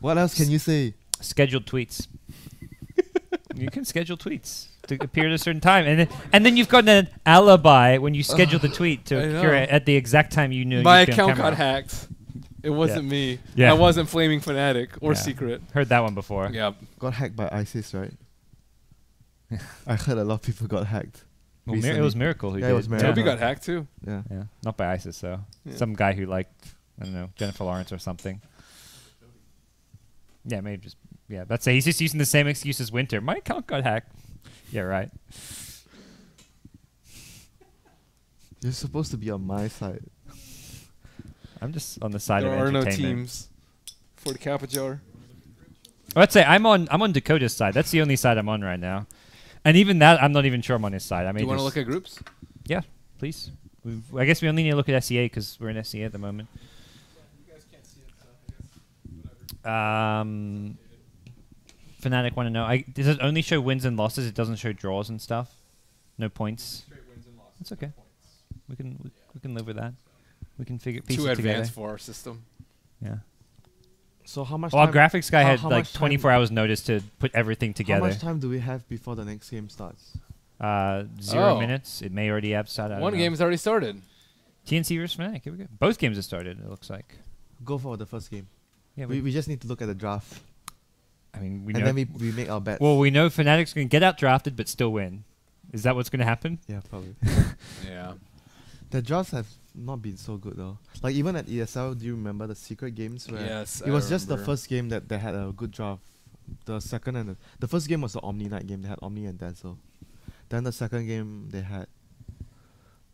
S3: What else can you say?
S1: Scheduled tweets. You can schedule tweets to appear at a certain time, and then you've got an alibi when you schedule the tweet to
S2: I
S1: appear
S2: know.
S1: at the exact time you knew.
S2: My
S1: you'd be on
S2: account got
S1: camera.
S2: hacked. It wasn't me.
S1: Yeah.
S2: I wasn't flaming Fnatic or
S1: Yeah.
S2: Secret.
S1: Heard that one before.
S2: Yeah.
S3: Got hacked by ISIS, right? I heard a lot of people got hacked.
S1: Well, it
S3: recently.
S1: was Miracle who
S3: Yeah,
S1: did.
S3: it was Miracle.
S2: Toby got hacked too.
S3: Yeah.
S1: Yeah, not by ISIS though.
S2: Yeah.
S1: Some guy who liked, I don't know, Jennifer Lawrence or something. Yeah, maybe just That's he's just using the same excuse as Winter. My account got hacked. Yeah, right.
S3: You're supposed to be on my side.
S1: I'm just on the side
S2: There
S1: of
S2: are no
S1: entertainment.
S2: teams for the Kappa Jar.
S1: I'd say I'm on Dakota's side. That's the only side I'm on right now, and even that I'm not even sure I'm on his side. I
S2: Do
S1: mean,
S2: you want to look at groups?
S1: Yeah, please. I guess we only need to look at SEA because we're in SEA at the moment. Fnatic want to know. Does it only show wins and losses? It doesn't show draws and stuff. No points. That's okay. We can live with that. We can piece
S2: Too
S1: it together.
S2: advanced for our system.
S1: Yeah.
S3: So how much
S1: Well, our
S3: time?
S1: graphics guy
S3: how-
S1: had
S3: how
S1: like
S3: much time-
S1: 24 hours notice to put everything
S3: How
S1: together.
S3: much time do we have before the next game starts?
S1: 0
S2: Oh.
S1: minutes. It may already have started. I don't
S2: One
S1: know.
S2: game's already started.
S1: TnC versus Fnatic. Here we go. Both games have started. It looks like.
S3: Go for the first game.
S1: Yeah.
S3: We just need to look at the draft.
S1: I mean, we
S3: And
S1: know.
S3: then we make our bets.
S1: Well, we know Fnatic's going to get out drafted but still win. Is that what's going to happen?
S3: Yeah, probably.
S2: Yeah.
S3: The drafts have not been so good though. Like even at ESL, do you remember the secret games where
S2: Yes.
S3: it was just the
S2: remember.
S3: first game that they had a good draft. The second and the first game was the Omni night game. They had Omni and Dazzle. Then the second game they had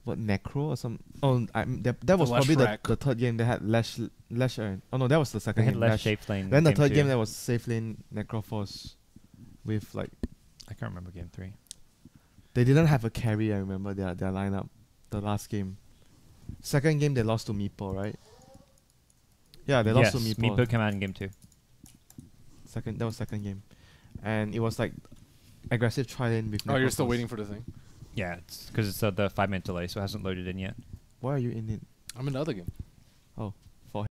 S3: what Necro or some. Oh, that was
S2: Lush
S3: probably
S2: Rack.
S3: the third game. They had Lash. Oh no, that was the
S1: They
S3: second
S1: had
S3: game.
S1: less
S3: Lash.
S1: shape lane.
S3: Then the third
S1: two.
S3: game that was safe lane Necroforce, with like
S1: I can't remember game 3.
S3: they didn't have a carry. I remember their lineup. The last game. Second game they lost to Meepo, right? Yeah, they lost to Meepo.
S1: Meepo came out in game 2.
S3: That was second game, and it was like aggressive try lane with.
S2: Oh, you're still
S3: Necroforce.
S2: waiting for the thing.
S1: Yeah, it's because it's the 5-minute delay, so it hasn't loaded in yet.
S3: Why are you in it?
S2: I'm in the other game.
S3: Oh,